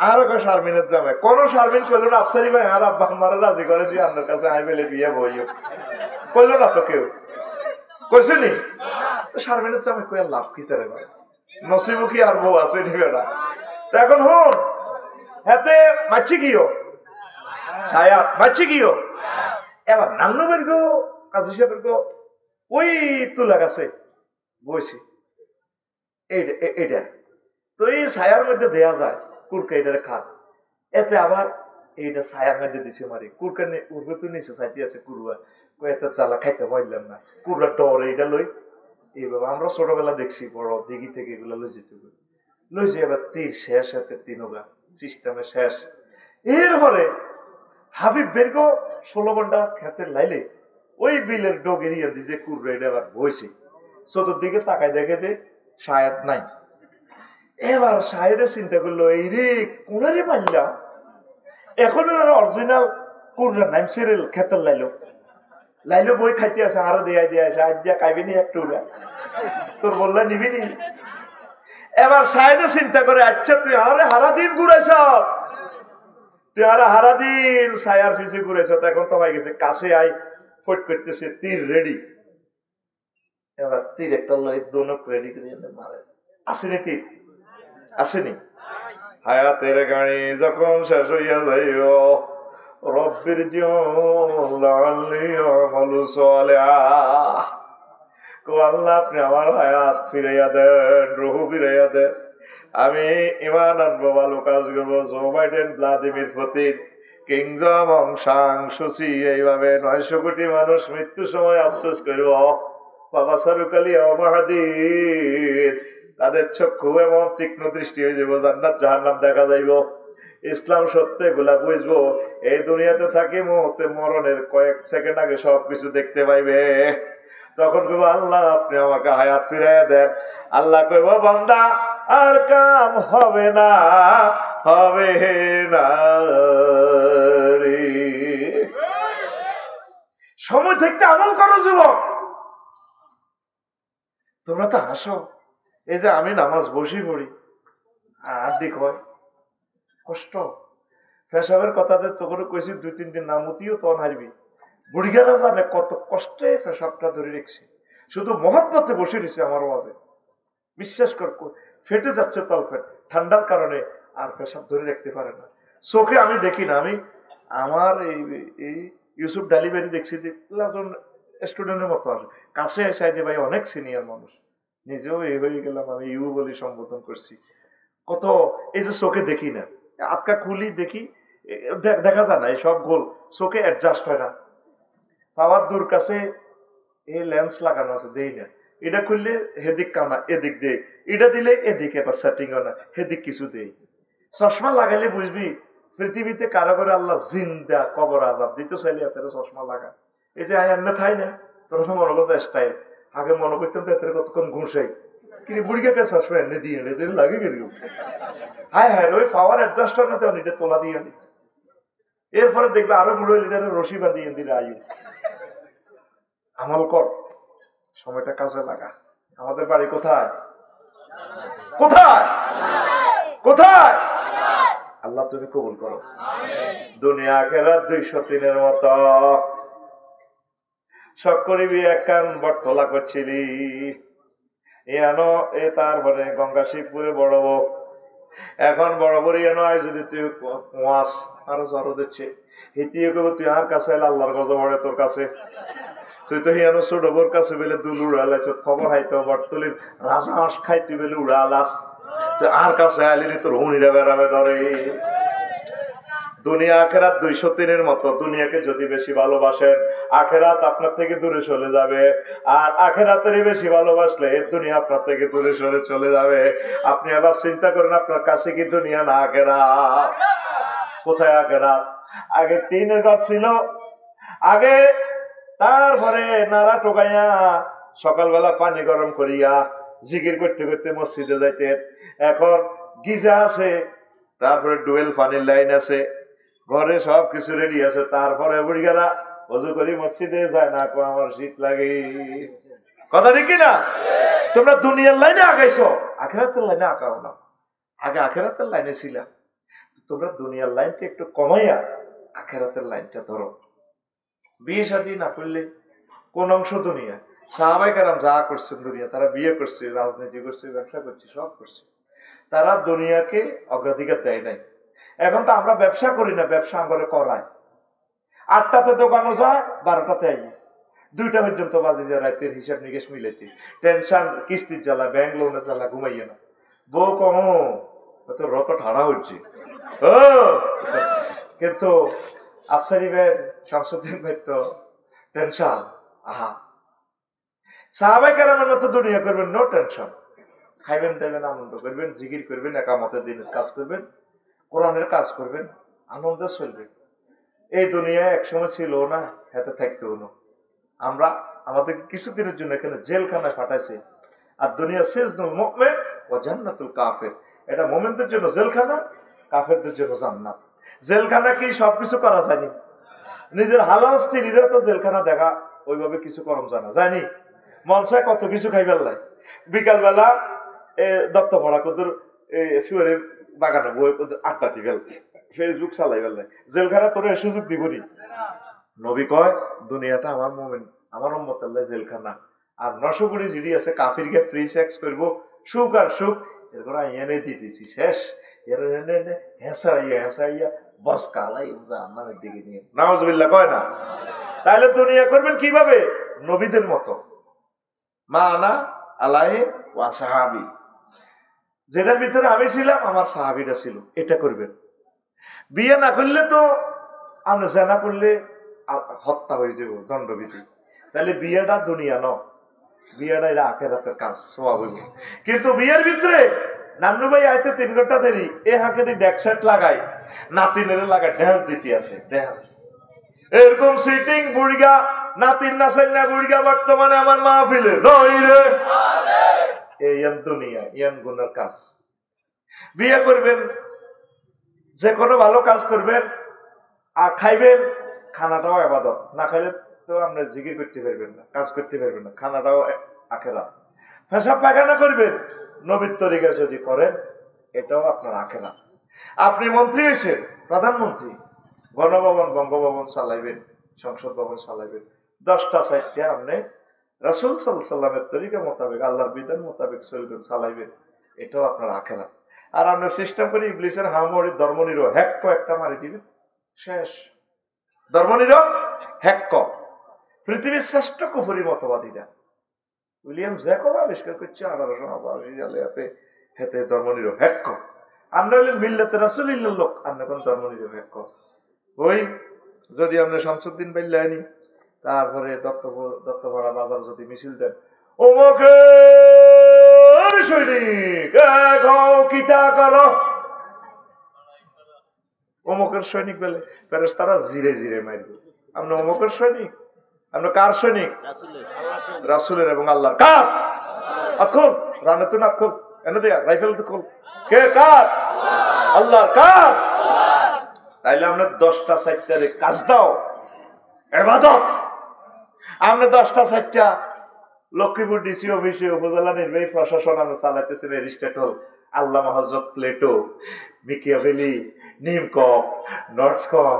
আর শারমিনের জামাই কোন শারমিন কইল না আফসারি ভাই আর আব্বা আমারে রাজি করেছি আপনার কাছে আই বেলে বিয়ে বইও কইল না তো কেউ কইছে নি। শারমিনের জামাই কই লাভ কি তারে ভাই, নসিবু কি আর বউ আছে নি বেটা। তো এখন হন হাতে মাছি গিও ছায়াত মাছি গিও। এবার নান্নু বের গো কাজী সাহেবের গো ওই তুলা গাছে বইছি। এইটা তো এই ছায়ার মধ্যে দেয়া যায় কুরকা, এটারে খান। এতে আবার এইটা ছায়ার মধ্যে দিছে মারি কুরকা উর্বে তো নিচে চাইতে আছে কুরুয়া, এত জ্বালা খাইতে পারলাম না, কুরুয়া ডরে এটা লই। এইভাবে আমরা ছোটবেলা দেখছি বড় দিঘি থেকে এগুলো লই যেতে লই যে এবার তীর শেষ, হাতে তিনগা সিস্টেমে শেষ। এরপরে হাবিব বেরগো 16 ঘন্টা খেতে লাইলে ওই বিলের ডগেরিয়া দিছে কুরবে, এটা আবার বইছে চতুর্দিকে তাকায় দেখে যে শায়দ নাই। এবার শাহেদে চিন্তা করলো এই রে কোনারে মারলাম, এখন অরিজিনাল কুররা নাম সিরিয়াল খেতে লাইলো বই খাইতে আছে, আরো দেয়া দিয়ে আসে আজ দিয়া খাইবি নি একটু, তোর বললা নিবি নি। এবার শাহেদে চিন্তা করে আচ্ছা তুই আরে হারা দিন ঘুরাইছ, তুই আরে হারা দিন ছায়ার পিছে ঘুরেছ, এখন তো হয়ে গেছে কাছে আই ফট করতেছে তীর রেডি। এবার তীর একটা লয় দোনক রেডি করে মারে, আসেনি তীর আসেনি। হায়াতের গাড়ি যখন শেষ হইয়া যাইও রব্বির আল্লাহ আপনি আমার হায়াত ফিরাইয়া দেন, রুহু ফিরাইয়া দেন, আমি ইমান আনবো, ভালো কাজ করবো। জো বাইডেন, ভ্লাদিমির পুতিন, কিং জং সাং সুচি, এইভাবে 900 কোটি মানুষ মৃত্যু সময় আফসোস করব বাবা সারুকালি মাহাদির, তাদের চক্ষু এবং তীক্ষ্ণ দৃষ্টি হয়ে যাবো, জান্নাত জাহান্নাম দেখা যাইব, ইসলাম সত্য এগুলা বুঝবো। এই দুনিয়াতে থাকি মুহূর্তে মরণের কয়েক সেকেন্ড আগে সবকিছু দেখতে পাইবে। তখন কইব আল্লাহ আপনি আমাকে হায়াত ফিরাইয়া দেন। আল্লাহ কইব বান্দা আর কাম হবে না, হবে না রে, সময় থাকতে আমল করো যুবক। তোমরা তো হাসো, এই যে আমি নামাজ বসি পড়ি আর দিক হয় কষ্ট, পেশাবের কথাতে তো করে কইছি 2-3 দিন নামতিও তখন হারবি। বুড়িগারা জানে কত কষ্টে পেশাবটা ধরে রেখেছি, শুধু মহব্বতে বসে রয়েছে আমার মাঝে, বিশ্বাস কর ফেটে যাচ্ছে তলফেট ঠান্ডার কারণে, আর পেশাব ধরে রাখতে পারে না। চোখে আমি দেখি না, আমি আমার এই ইউসুফ ডালিবাড়ি দেখছি যে স্টুডেন্টের মতো আসে, কাছে এসে যে ভাই অনেক সিনিয়র মানুষ, নিজেও এই হয়ে গেলাম, আমি ইউ বলে সম্বোধন করছি। কত এই যে চোখে দেখি না, আটকা খুলি দেখি দেখা যায় না, এই সব গোল চোখে অ্যাডজাস্ট হয় না। পাওয়ার দূর কাছে এই লেন্স লাগানো আছে, দেই না, এটা খুললে হেদিক কানা এদিক দে, এটা দিলে এদিকে এবার সেটিং হয় না, হেদিক কিছু দেই। চশমা লাগাইলে বুঝবি পৃথিবীতে কারো করে আল্লাহ জিন্দা কবর আজাব দিতে চাইলে এত চশমা লাগা। এই যে আয় থাই না তোর মনে করছে স্টাইল, আগে মনে করতাম তো এত কতক্ষণ ঘুষাই কিন্তু বুড়িকে কে চশমা এনে দিয়ে এনে লাগে গেল, হায় হায় ওই পাওয়ার অ্যাডজাস্ট হয় না, তেমন এটা তোলা দিয়ে আনি। এরপরে দেখবে আরো বুড়ো লিডারে রশি বাঁধিয়ে দিলে আয়ু। আমল কর, সময়টা কাজে লাগা। আমাদের বাড়ি কোথায় কোথায় কোথায়? আল্লাহ তুমি কবুল করো। দুনিয়া আখেরাত 203 মতো সব করিবি এক কান বটতলা করছিলি এনো এ, তারপরে গঙ্গা শিবপুরে বড় বউ, এখন বড় বড় এনো আয় যদি তুই মাছ আরো জড়ো দিচ্ছে হিতিয়ে করবো তুই আর কাছে এলে আল্লাহর গজব পড়ে তোর কাছে, তুই তো হিয়ানো ছোট বোর কাছে বেলে দুল উড়ালাইছ, খবর হাইতো বটতলির রাজা হাঁস খাই তুই বেলে উড়ালাস, তুই আর কাছে আইলি তোর হুনিরা বেড়াবে ধরে। দুনিয়া আখেরাত 203 মতো, দুনিয়াকে যদি বেশি ভালোবাসেন আখেরাত আপনার থেকে দূরে চলে যাবে, আর আখেরাতেরই বেশি ভালোবাসলে দুনিয়া আপনার থেকে দূরে সরে চলে যাবে। আপনি আবার চিন্তা করেন আপনার কাছে কি দুনিয়া না আখেরাত? কোথায় আখেরাত? আগে টিনের ঘর ছিল, আগে তারপরে নাড়া টোকাইয়া সকালবেলা পানি গরম করিয়া জিকির করতে করতে মসজিদে যাইতেন, এখন গিজা আছে, তারপরে ডুয়েল পানির লাইন আছে, ঘরে সব কিছু রেডি আছে, তারপরে বুড়িগারা অজু করি মসজিদে যায় না, আমার শীত লাগে। কথা ঠিক না? তোমরা দুনিয়ার লাইনে আগাইছো, আখেরাতের লাইনে আগাও না। আগে আখেরাতের লাইনে ছিলাম, তোমরা দুনিয়ার লাইনটা একটু কমাইয়া আখেরাতের লাইনটা ধরো। বিয়ে শাদী না করলে কোন অংশ দুনিয়া? সাহাবায়ে কেরাম যা করছেন দুনিয়া, তারা বিয়ে করছে, রাজনীতি করছে, ব্যবসা করছে, সব করছে, তারা দুনিয়াকে অগ্রাধিকার দেয় নাই। এখন তো আমরা ব্যবসা করি না, ব্যবসা করে করায়, 8টাতে দোকানও যায়, 12টাতে আই, 2টা পর্যন্ত বাজে যে রাতের হিসাব নিকেশ মিলাইতে, টেনশন, কিস্তির জ্বালা, ব্যাংক লোনের জ্বালা, ঘুমাইয়ে না। বউ কম তো রত ঠাড়া হচ্ছে ও, কিন্তু আফসারি ভাই, শামসুদ্দিন ভাই তো টেনশন। আহা, সাহাবায়ে কেরামের মতো দুনিয়া করবেন, নো টেনশন। খাইবেন দাইবেন, আনন্দ করবেন, জিকির করবেন, একামতের দিনের কাজ করবেন, কোরআনের কাজ করবেন, আনন্দে চলবেন। এই দুনিয়ায় একসময় ছিল না, হাতে থাকতেও না। আমরা আমাদের কিছুদিনের জন্য এখানে জেলখানায় পাঠাইছে। আর দুনিয়া সিজনুল মুমিন ওয়া জান্নাতুল কাফির, এটা মুমিনদের জন্য জেলখানা, কাফেরদের জন্য জান্নাত। জেলখানা কি সবকিছু করা যায়নি? নিজের হালাল স্ত্রীরা তো জেলখানা দেখা ওইভাবে কিছু করম জানা যায়নি। মনসায় কত কিছু খাই ফেললাই, বিকালবেলা দত্ত ভরা কদুর শুয়ারের বাগানে বই আড্ডা দি ফেল, ফেসবুক চালাই ফেললাই। জেলখানা তোর সুযোগ দিবনি। নবী কয় দুনিয়াটা আমার মুমিন, আমার উম্মত আল্লাহ জেলখানা। আর 900 কোটি জিডি আছে, কাফিরকে ফ্রি সেক্স করবো, সুখ আর সুখ এরপর এনে দিতেছি শেষ। হেসাইয়া বস কালাই জান্নাতের দিকে নিয়ে, নাউজুবিল্লাহ কয় না? তাহলে দুনিয়া করবেন কিভাবে? নবীদের মতো, মা আনা আলাই ওয়া সাহাবি, যেটার ভিতরে আমি ছিলাম আমার সাহাবীরা ছিল, এটা করবেন। বিয়ে না করলে তো আমরা জেনা করলে হত্যা হয়ে যাব, দণ্ডবিধি। তাহলে বিয়েটা দুনিয়া ন, বিয়েটা এটা আখেরাতের কাজ, সওয়াব হইব। কিন্তু বিয়ের ভিতরে নান্নু ভাই আইতে 3 ঘন্টা দেরি, এ হাঁকে দি ডেকসেট লাগাই, নাতিনের লাগায় ড্যান্স দিতে আসে, ড্যান্স এরকম সিটিং বুড়িগা নাতিন নাচেন না, বুড়িগা বর্তমানে আমার মাহফিলে নই রে। এই দুনিয়া ইয়ান গুনার কাজ। বিয়ে করবেন, যে কোনো ভালো কাজ করবেন, আর খাইবেন, খানাটাও ইবাদত। না খাইলে তো আপনি জিকির করতে পারবেন না, কাজ করতে পারবেন না, খানাটাও আখেরাত। পেশাব পায়খানা করবেন নবীর তরিকা যদি করেন, এটাও আপনার আখেরাত। আপনি মন্ত্রী হয়েছেন, প্রধানমন্ত্রী, গণভবন বঙ্গভবন চালাইবেন, সংসদ ভবন চালাইবেন, 10টা 4টা আপনি রাসূল সাল্লাল্লাহু আলাইহি ওয়াসাল্লামের তরিকা মোতাবেক, আল্লাহর বিধান মোতাবেক চলবেন, চালাইবেন, এটাও আপনার আখেরাত। আর আমরা সিস্টেম করি ইবলিসের হামড়ি ধর্মনিরো হ্যাক্ক একটা মারি দিবেন, শেষ। ধর্মনিরো হ্যাক্ক, পৃথিবীর শ্রেষ্ঠ কুফরি মতবাদীরা উইলিয়াম জ্যাকব আবিষ্কার করছে 1889 সালে, হেতে ধর্মনিরো হ্যাক্ক। আমরা হলেন মিল্লাতে রাসূলিল্লাহর লোক, আমরা কোন ধর্মনিরো হ্যাক্ক। ওই যদি আমরা শামসুদ্দিন বাইল্লানি, তারপরে দত্তপাড়া বাজার যদি মিছিল দেন, অমুকের সৈনিক কিতা করো, অমুকের সৈনিক বলে ফেরেশতারা জিরে জিরে মারবে। আমরা অমুকের সৈনিক, আমরা কার সৈনিক? রাসূলের এবং আল্লাহর। কার? আতখুল রানে তো না, খুল এনে দেয়া রাইফেল তো খুল, কে কার? আল্লাহর। কার? তাইলে আমরা 10টা 4টারে কাজ দাও, ইবাদত। আমরা 10টা 4টা লক্ষ্মীপুর ডিসি অফিসে উপজেলা নির্বাহী প্রশাসন আমরা চালাইতেছি, এরিস্টটল, আল্লামা হযরত প্লেটো, মিকিয়াভেলি, নিমকক, নর্সকম,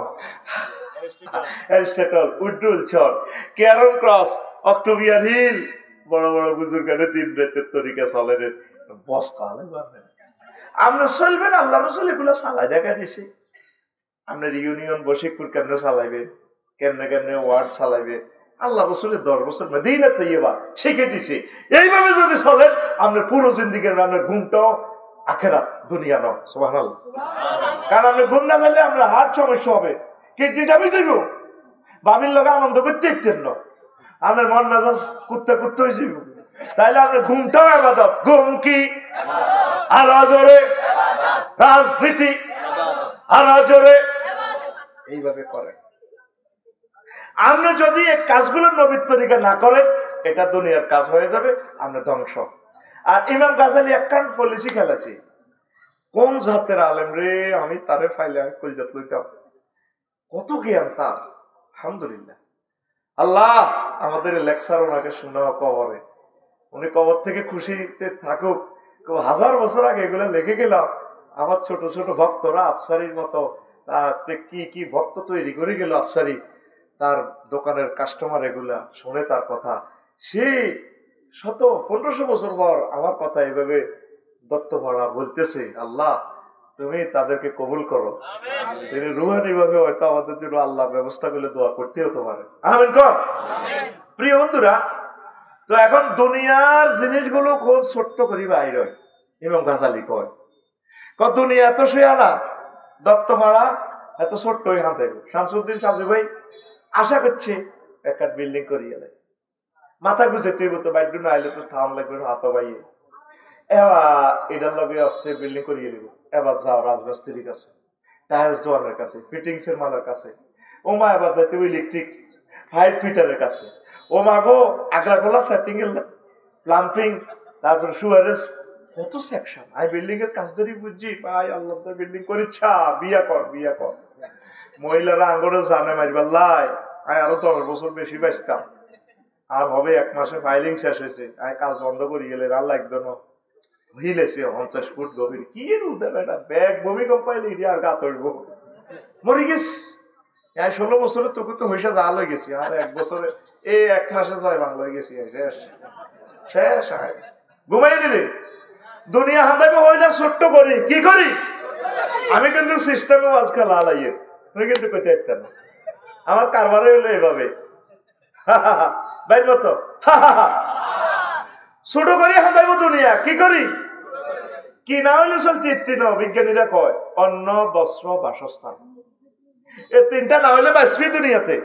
এরিস্টটল, উড্ডুল চর, ক্যারন ক্রস, অক্টোবিয়ান হিল, বড় বড় বুজুর্গানে 3 রাতের তরিকা চলে রে, বস কালে পারবেন। আমরা চলবেন, আল্লাহ রাসূল এগুলো চালাই দেখা দিছে। আপনার ইউনিয়ন বশিকপুর কেমনে চালাইবে, কেমনে কেমনে ওয়ার্ড চালাইবে, আল্লাহ রাসূলের 10 বছর মদিনা তৈয়বা শিখে দিছে। এইভাবে যদি চলেন আপনার পুরো জিন্দেগির আপনার ঘুমটাও আখেরাত, দুনিয়া নয়। সুবহানাল্লাহ। কারণ আপনি ঘুম না গেলে আপনার হার্ট সমস্যা হবে, কিডনিটা বেঁচে যাবো, বাবির লোক আনন্দ করতে ইচ্ছেন না, আপনার মন মেজাজ কুত্তে কুত্তে হয়ে যাবে। তাইলে আপনার ঘুমটাও ইবাদত। ঘুম কি? আরো জোরে রাজনীতি, আরো জোরে এইভাবে করেন। আপনি যদি এই কাজগুলো নবীর তরিকা না করেন, এটা দুনিয়ার কাজ হয়ে যাবে, আপনি ধ্বংস। আর ইমাম গাজালি একখান পলিসি খেলেছে, কোন জাতের আলেম রে, আমি তারে ফাইলে কলজাত লইতাম, কত জ্ঞান তার, আলহামদুলিল্লাহ। আল্লাহ আমাদের লেকচার ওনাকে শোনা কবরে, উনি কবর থেকে খুশিতে থাকুক। 1000 বছর আগে এগুলো লিখে গেলাম, আমার ছোট ছোট ভক্তরা আফসারির মতো কি কি ভক্ত তৈরি করে গেল আফসারি, তার দোকানের কাস্টমার এগুলা শুনে তার কথা, সে 1500 বছর পর আমার কথা এভাবে দত্তপাড়া বলতেছে। আল্লাহ তুমি তাদেরকে কবুল করো। তিনি রুহানি ভাবে হয়তো আমাদের জন্য আল্লাহ ব্যবস্থা করলে দোয়া করতে হতে পারে। আমিন কর। প্রিয় বন্ধুরা, তো এখন দুনিয়ার জিনিসগুলো খুব ছোট্ট করি বাইর হয়। ইমাম গাজালি কয় দুনিয়া এত শুয়া না, দত্তমারা এত ছোট্ট এখান থেকে। শামসুদ্দিন সাজু ভাই আশা করছে একটা বিল্ডিং করিয়ে দেয়, মাথা গুজে তুই তো বাইর না আইলে তো থাম লাগবে হাত বাইয়ে, এবার এটার লগে অস্ত্রের বিল্ডিং করিয়ে দিব। এবার যাও রাজমিস্ত্রির কাছে, টায়ার্স দোয়ানের কাছে, ফিটিংস এর মালের কাছে, ওমা এবার যাইতে ইলেকট্রিক ফাইভ ফিটারের কাছে, ও মাগো আগ্রাগোলা সেটিং এর প্লাম্পিং, তারপরে সুয়ারেজ, কত সেকশন। আমি বিল্ডিং এর কাজ ধরি বুঝছি ভাই, আল্লাহ বিল্ডিং করিচ্ছা, বিয়া কর বিয়া কর। মহিলারা আঙ্গরে জানে মারিবার লাই, আমি আরো 10 বছর বেশি বাইসতাম, আর হবে 1 মাসে ফাইলিং শেষ হয়েছে, আমি কাজ বন্ধ করি গেলে আর লাগবে না। হিলেছে 50 ফুট গভীর, কি এর উদার একটা ব্যাগ ভূমিকম্প পাইলে আর গা তৈব মরি গেছ। 16 বছরে তোকে তো হইসা জাল হয়ে গেছি, আর 1 বছরে এই 1 মাসে জয় বাংলা হয়ে গেছি, শেষ শেষ। ঘুমাই নিলে দুনিয়া হাতাবে হইলে ছোট্ট করি, কি করি? আমি কিন্তু সিস্টেমে আজকাল আলাইয়ে তুই কিন্তু কইতে পারতাম না, আমার কারবারে হইলো এভাবে বাইর মতো ছোট করি হাতাইব দুনিয়া, কি করি? কি না হইলে চলতি 3 বিজ্ঞানীরা কয় অন্ন, বস্ত্র, বাসস্থান। এই 3টা না হইলে বাঁচবি দুনিয়াতে,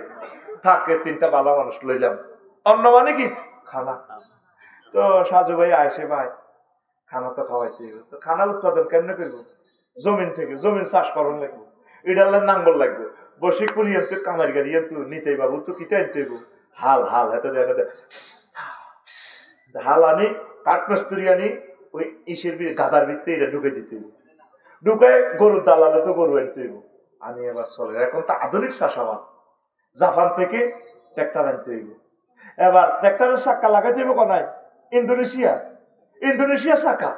থাকে 3টা ভালো মানুষ লইলাম। অন্ন মানে কি? খানা। তো সাজু ভাই আইসে, ভাই খানা তো খাওয়াইতে হবে, তো খানা উৎপাদন কেমনে করবো? জমিন থেকে, জমিন চাষ করন লাগবে, ইডালের নাঙ্গল লাগবে, বসে কুলি আনতে, কামার গাড়ি আনতে, নিতে বাবু তো কিতে আনতে হইব, হাল হাল হাতে হাল আনি, কাঠমিস্ত্রি আনি, ওই ইসের গাদার ভিতরে এটা ঢুকে দিতে হইব, ঢুকে গরুর দালালে তো গরু আনতে হইব, আনি এবার চলে। এখন তো আধুনিক চাষাবাদ, জাপান থেকে ট্রাক্টর আনতে হইব। এবার ট্রাক্টরের চাক্কা লাগাইতে হইব কোনায়? ইন্দোনেশিয়া, ইন্দোনেশিয়া চাকা।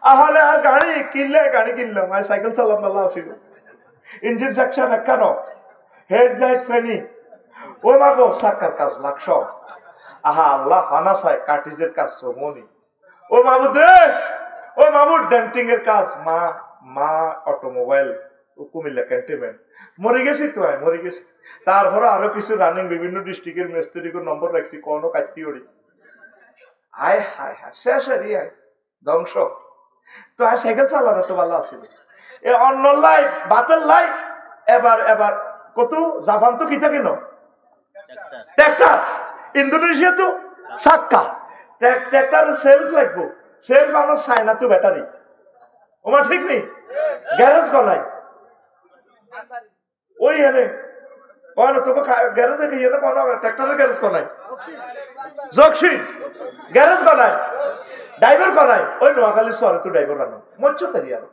আহলে আর গাড়ি কিনলে, গাড়ি কিনলাম, আমি সাইকেল চালাম ভালো আসিল, ইঞ্জিন সেকশন একখানো, হেডলাইট ফেনি, ও মাগো চাক্কার কাজ লাগছ। আহা আল্লাহ ফানা চাই কার্টিজের কাজ মনি, ও মামুদ রে, ও মামুদ ডেন্টিং এর কাজ, মা মা অটোমোবাইল, কুমিল্লা ক্যান্টনমেন্ট। মরে গেছি তো, মরে গেছি। তারপরে আরো কিছু রানিং বিভিন্ন ডিস্ট্রিক্টের মিস্ত্রিকে নম্বর রাখছি, কোনো কাটতি ওড়ি, আয় হায় হায় শেষ হারিয়ে ধ্বংস। তো আয় সাইকেল চালানো তো ভালো আছিল, এ অন্য লাইট বাতের লাইট। এবার এবার কত জাপান তো কিতা কেন ট্রাক্টর, ইন্দোনেশিয়া তো চাক্কা, ট্রাক্টর সেলফ লাগবো, সেলফ আমার চায়না তো ব্যাটারি, ওমা ঠিক নেই, গ্যারেজ কনাই ওই এনে কন তোকে গ্যারেজে গিয়ে কোন ট্রাক্টরের গ্যারেজ কনাই, জকশিন গ্যারেজ কনায়, ড্রাইভার কনায়, ওই নোয়াখালী শহরে তো ড্রাইভার বানো মজ্জা তারি আরো।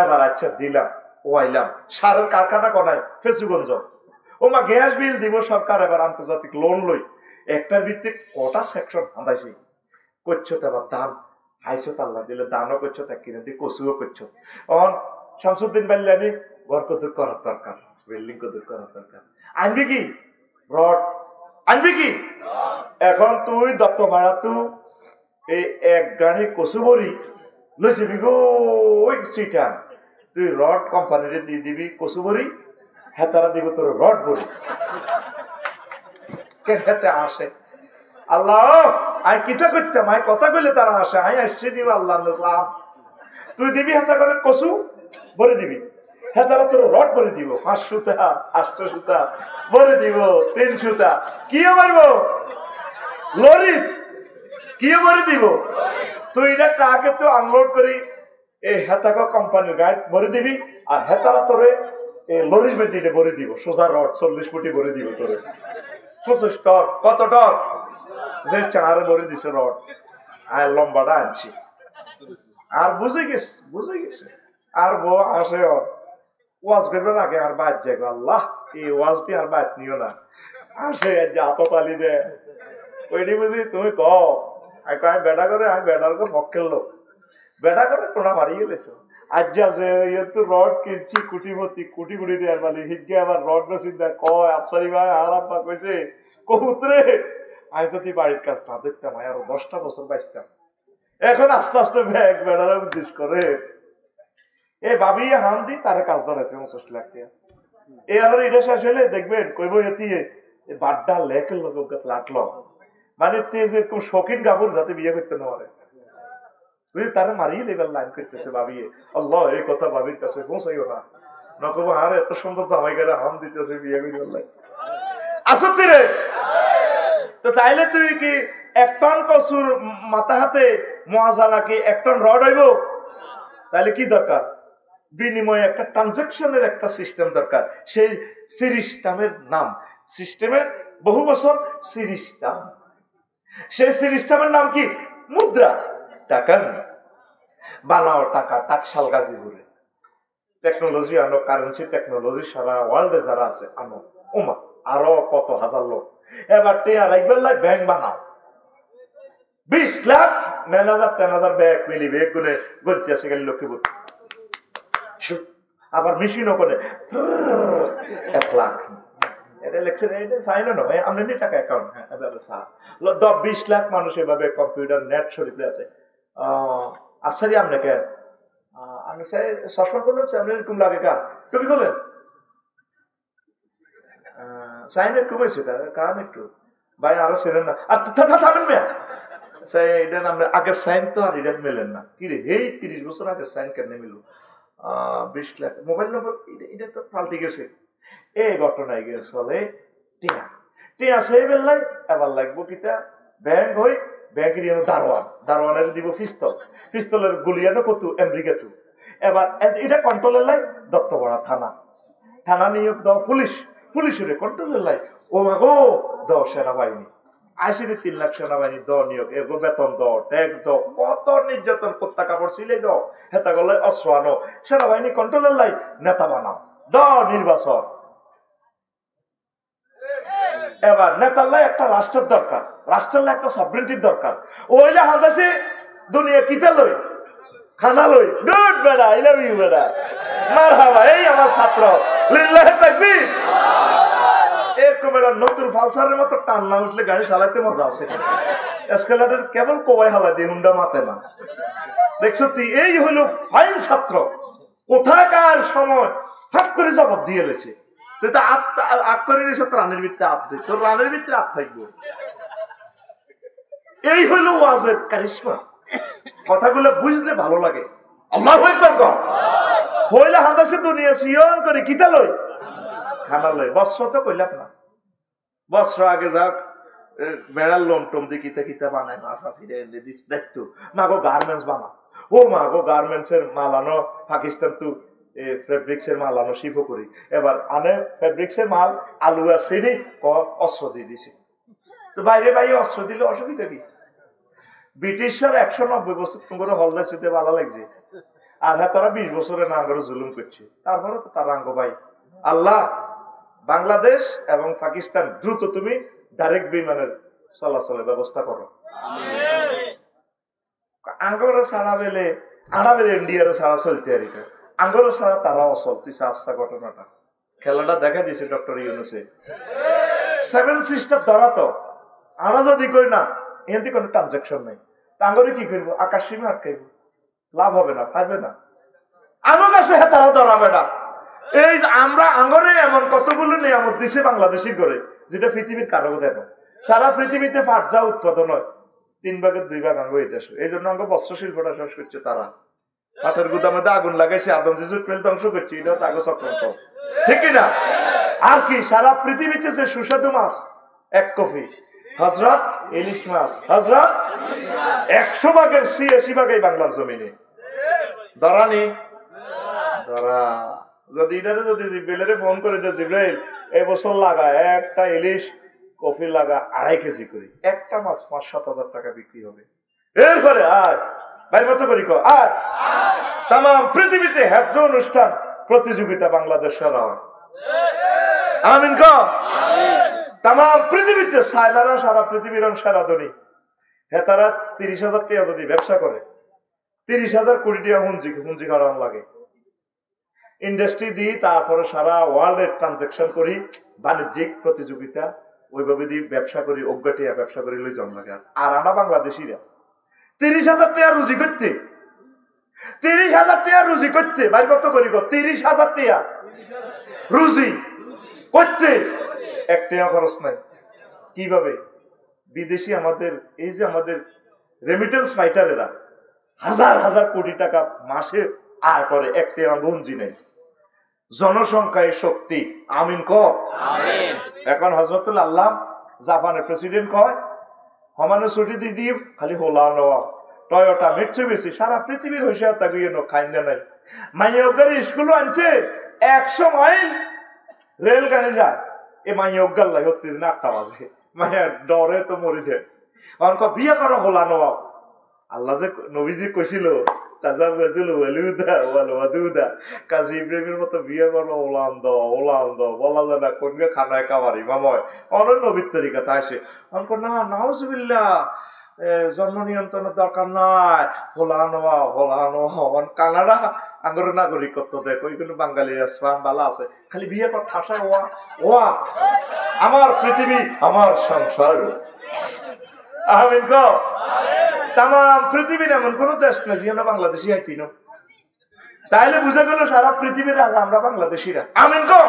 এবার আচ্ছা দিলাম, ও আইলাম সারের কারখানা কনায় ফেসুগঞ্জ, ও মা গ্যাস বিল দিব সরকার, এবার আন্তর্জাতিক লোন লই, একটার ভিত্তিক কটা সেকশন হাঁদাইছি, করছো তো আবার দান হাইছো, আল্লাহ দিলে দানও করছো, তা কিনে দিয়ে কচুও করছো। তখন শামসুদ্দিন বাল্লানি ঘর কদুর করার দরকার, বিল্ডিং কদুর করার দরকার, আনবি কি রড, আনবি কি? এখন তুই দত্ত মারা তু এই 1 গাড়ি কচু বড়ি লইছিবি গো, ওই সিটা তুই রড কোম্পানিরে দিয়ে দিবি কচু বড়ি, হেতারা দিব তোর রড বড়ি। কে হেতে আসে আল্লাহ, আই কিতা করতাম, আই কথা কইলে তারা আসে, আই আসছি দিব আল্লাহ নাম, তুই দিবি হেতা করে কচু বড়ি দিবি, হেতারা তোর রড বড়ি দিব, 5 সুতা 8 সুতা বড়ি দিব, 3 সুতা কি মারবো লরি, কি বড়ি দিব তুই, এটা ট্রাকে তো আনলোড করি এই হেতাকা কোম্পানির গায়ে ভরে দিবি, আর হেতারা তোরে লরির বেদিতে ভরে দিব, সোজা রড 40 ফুটি ভরে দিব তোরে, 25 টন, কত টন যে 4 ভরে দিছে রড, আর লম্বাটা আনছি, আর বুঝে গেছে। আর বউ আসে ওয়াজ করবেন আগে আর বাদ যাবে, আল্লাহ এই ওয়াজ দিয়ে আর বাদ নিও না, আসে আততালি দে, ওইটি বুঝি তুমি কও, আমি বেটা করে, আমি বেটার পক্ষের লোক, বেটা করে তোরা মারিয়ে গেছো, আজ যে একটু রড কিনছি কুটিমতি, কুটি কুটি দেওয়ার মানে হিজকে আবার রড চিন্তা কয় আফসারি ভাই আর আব্বা কইছে কবুতরে, আমি যদি বাড়ির কাজ না দেখতাম আরো 10টা বছর বাঁচতাম। এখন আস্তে আস্তে ব্যাগ বেড়ার উদ্দেশ্য করে এ ভাবি হাম দি তারা কাজ ধরেছে 65 লাখ টাকা। এই আর এটা শেষ হলে দেখবেন কইব এতিয়ে বাড্ডা লেকের লোক লাটলো মানে তেজ এরকম শৌখিন গাবুর যাতে বিয়ে করতে না পারে তারা মারিয়ে লেবেল লাইন করতেছে ভাবিয়ে আল্লাহ এই কথা ভাবির কাছে পৌঁছাইও না নকব আর এত সুন্দর জামাই গেলে হাম দিতেছে বিয়ে করি বললাই আসতে রে। তো তাইলে তুই কি 1 টন কসুর মাথা হাতে মহাজালাকে 1 টন রড হইব? তাহলে কি দরকার? বিনিময়ে একটা ট্রানজাকশনের একটা সিস্টেম দরকার। সেই সিরিস্টামের নাম সিস্টেমের বহু বছর সিরিস্টাম। সেই সিরিস্টামের নাম কি? মুদ্রা। টাকা বানাও, টাকা টাকশাল গাজি ঘুরে টেকনোলজি আনো, কারেন্সি টেকনোলজি সারা ওয়ার্ল্ডে যারা আছে আনো, ওমা আরো কত হাজার লোক। এবার টিয়া রাখবেন লাই ব্যাংক বানাও, 20 লাখ ম্যানেজার 10,000 ব্যাগ মিলি ব্যাগ গুনে গড়তে আসে গেলে লক্ষ্মীপুর। আবার মেশিনও করে 1 লাখ। এটা লেখছে সাইনও নয়, আমদানি টাকা অ্যাকাউন্ট। হ্যাঁ 20 লাখ মানুষ এভাবে কম্পিউটার নেট শরীফে আছে। আচ্ছা জি আপনাকে আমি চাই চশমা করলেন আপনি এরকম লাগে কা তুমি করলেন সাইন এরকম হয়েছে কারণ একটু ভাই আরো ছিলেন না আর থামেন মেয়া এটা আমরা আগের সাইন তো আর এটা মেলেন না কি রে এই 30 বছর আগের সাইন কেন মিলল 20 লাখ মোবাইল নম্বর এটা তো পাল্টে গেছে। এই ঘটনায় গিয়ে চলে টিয়া টিয়া সেই বেললাই এবার লাগবো কিতা ব্যাংক হই ব্যাংকের দারোয়ান, দারোয়ানের দিব পিস্তল, পিস্তলের গুলিয়ানো কত আমেরিকা তু। এবার এটা কন্ট্রোলের লাই দত্তপাড়া থানা, থানা নিয়োগ দাও পুলিশ, পুলিশের কন্ট্রোলের লাই ও মাগো দাও সেনাবাহিনী, আইসিবি 3 লাখ সেনাবাহিনী দ নিয়োগ, এগো বেতন দাও, ট্যাক্স দাও, কত নির্যাতন কোত্তা কাপড় সিলে দাও, হেতা গলায় অস্ত্র আনো, সেনাবাহিনী কন্ট্রোলের লাই নেতা বানাও, দাও নির্বাচন। এবার নেতার লাই একটা রাষ্ট্রের দরকার, রাষ্ট্রের লাই একটা সভরেন্টির দরকার। ওইলে হাদাসে দুনিয়া কিতা লই খানা লই গুড বেড়া আই লাভ ইউ বেড়া মারহাবা এই আমার ছাত্র লিল্লাহি তাকবীর। এরকম একটা নতুন ফালসারের মতো টান না উঠলে গাড়ি চালাতে মজা আছে। এসকেলেটর কেবল কোবাই হালা দিয়ে হুন্ডা মাতে না। দেখছো তুই এই হলো ফাইন ছাত্র, কোথাকার সময় ফাট করে জবাব দিয়ে এলেছে। তুই তো আপ করে নিয়েছ তোর রানের ভিতরে আপ দিই, তোর রানের ভিতরে আপ থাকবো। এই হলো ওয়াজের কারিশমা। কথাগুলো বুঝলে ভালো লাগে। আল্লাহু আকবার কর। হইলে হাদাসে দুনিয়া সিয়ন করে কিতা লই খানা লই। বস্ত্র তো কইলাম না, বস্ত্র আগে যাক বেড়ার লোন টোম দিয়ে কিতা কিতা বানায় মাছ আসি দেখতো মাগো গার্মেন্টস বানা, ও মাগো গার্মেন্টস এর মাল আনো পাকিস্তান তু ফেব্রিক্স এর মাল আনো শিল্প করি। এবার আনে ফেব্রিক্স এর মাল আলু আর সেনি অস্ত্র দিয়ে দিছে। তো বাইরে বাইরে অস্ত্র দিলে অসুবিধা কি? ব্রিটিশরা 190 বছর তোমার হলদা চিতে ভালো লাগছে, আর হ্যাঁ তারা 20 বছরে নাঙ্গরে জুলুম করছে। তারপরে তো তার আঙ্গ ভাই আল্লাহ বাংলাদেশ এবং পাকিস্তান দ্রুত তুমি ডাইরেক্ট বিমানের চলাচলের ব্যবস্থা করো। আঙ্গরে ছাড়া বেলে আড়া বেলে ইন্ডিয়ার ছাড়া চলতে আর আঙ্গরে ছাড়া তারা অচল। তুই আস্থা ঘটনাটা খেলাটা দেখা দিছে ডক্টর ইউনুসে 7 সিস্টার ধরা তো আড়া যদি কই না এখান কোনো ট্রানজাকশন নেই, আঙ্গরে কি করবো? আকাশ সীমা আটকাইব, লাভ হবে না, পারবে না। আঙ্গ কাছে হ্যাঁ তারা ধরাবে না। এই আমরা আঙ্গরে এমন কতগুলো নিয়ামত দিছে বাংলাদেশি করে যেটা পৃথিবীর কারো দেখো। সারা পৃথিবীতে পাট যা উৎপাদন হয় 3 ভাগের 2 ভাগ আঙ্গ এটা। এই জন্য আঙ্গ বস্ত্র শিল্পটা শেষ করছে তারা। পাটের গুদামে আগুন লাগাইছে, আদম জিজুর পেল ধ্বংস করছে, এটা তো আগে চক্রান্ত, ঠিক কিনা? আর কি সারা পৃথিবীতে যে সুস্বাদু মাছ 1 কপি হযরত ইলিশ মাছ, হযরত 100 ভাগের 80 ভাগই বাংলার জমিনে ধরানি ধরা। যদি এটারে যদি জিব্রাইলের ফোন করে দে জিব্রাইল এই বছর লাগা একটা ইলিশ কফি লাগা 2.5 কেজি করে, একটা মাছ 5-7 হাজার টাকা বিক্রি হবে। এরপরে আর বাইর মতো করি আর তাম পৃথিবীতে হ্যাপজ অনুষ্ঠান প্রতিযোগিতা বাংলাদেশ সেরা হয়। আমিন ক তাম পৃথিবীতে সাইলারা সারা পৃথিবীর সেরা ধনী। হ্যাঁ তারা 30,000 টাকা যদি ব্যবসা করে 30,000 কোটি টাকা হুঞ্জি কারণ লাগে ইন্ডাস্ট্রি দিই, তারপরে সারা ওয়ার্ল্ডের ট্রানজাকশন করি, বাণিজ্যিক প্রতিযোগিতা ওইভাবে দিয়ে ব্যবসা করি, অজ্ঞাটিয়া ব্যবসা করি লই জন্ম লাগে। আর আনা বাংলাদেশিরা 30,000 টাকা রুজি করতে 30,000 টাকা রুজি করতে ভাই কত করি 30,000 টাকা রুজি করতে এক টাকা খরচ নাই। কিভাবে? বিদেশি আমাদের এই যে আমাদের রেমিটেন্স ফাইটারেরা হাজার হাজার কোটি টাকা মাসে আয় করে, এক টাকা গঞ্জি নেই। জনসংখ্যায় শক্তি। আমিন ক। এখন হযরতুল আল্লাহ জাপানের প্রেসিডেন্ট কয় হমানো ছুটি দিয়ে খালি হোলা নেওয়া টয়োটা মিটসুবিশি সারা পৃথিবীর হইসা তাগিয়ে নো খাইন্দা নাই। মাইয়গের স্কুল আনতে 100 মাইল রেল গাড়ি যায়। এ মাইয়গাল লাই হতে দিন 8টা বাজে, মাইয়া ডরে তো মরি যায়। অনক বিয়ে করো হোলা নেওয়া। আল্লাহ যে নবীজি কইছিল তাজা বেজুল ওয়ালুদা ওয়ালওয়াদুদা কাজী ইব্রাহিমের মতো বিয়ে করো ওলান দাও বলা যায় না কোনকে খানায় কামারি মাময় অনেক নবীর তরিকা তা আসে। অনক না নাউজুবিল্লাহ জন্ম নিয়ন্ত্রণের দরকার নাই, হোলা নোয়া কানাডা আঙ্গর নাগরিকত্ব দেয় ওইগুলো বাঙালি আসবান বালা আছে খালি বিয়ে কর ঠাসায় ওয়া ওয়া আমার পৃথিবী আমার সংসার। আমিন গো। তাম পৃথিবীর এমন কোন দেশ না যেখানে বাংলাদেশি হাইতি না, তাইলে বুঝা গেল সারা পৃথিবীর রাজা আমরা বাংলাদেশিরা। আমিন গো।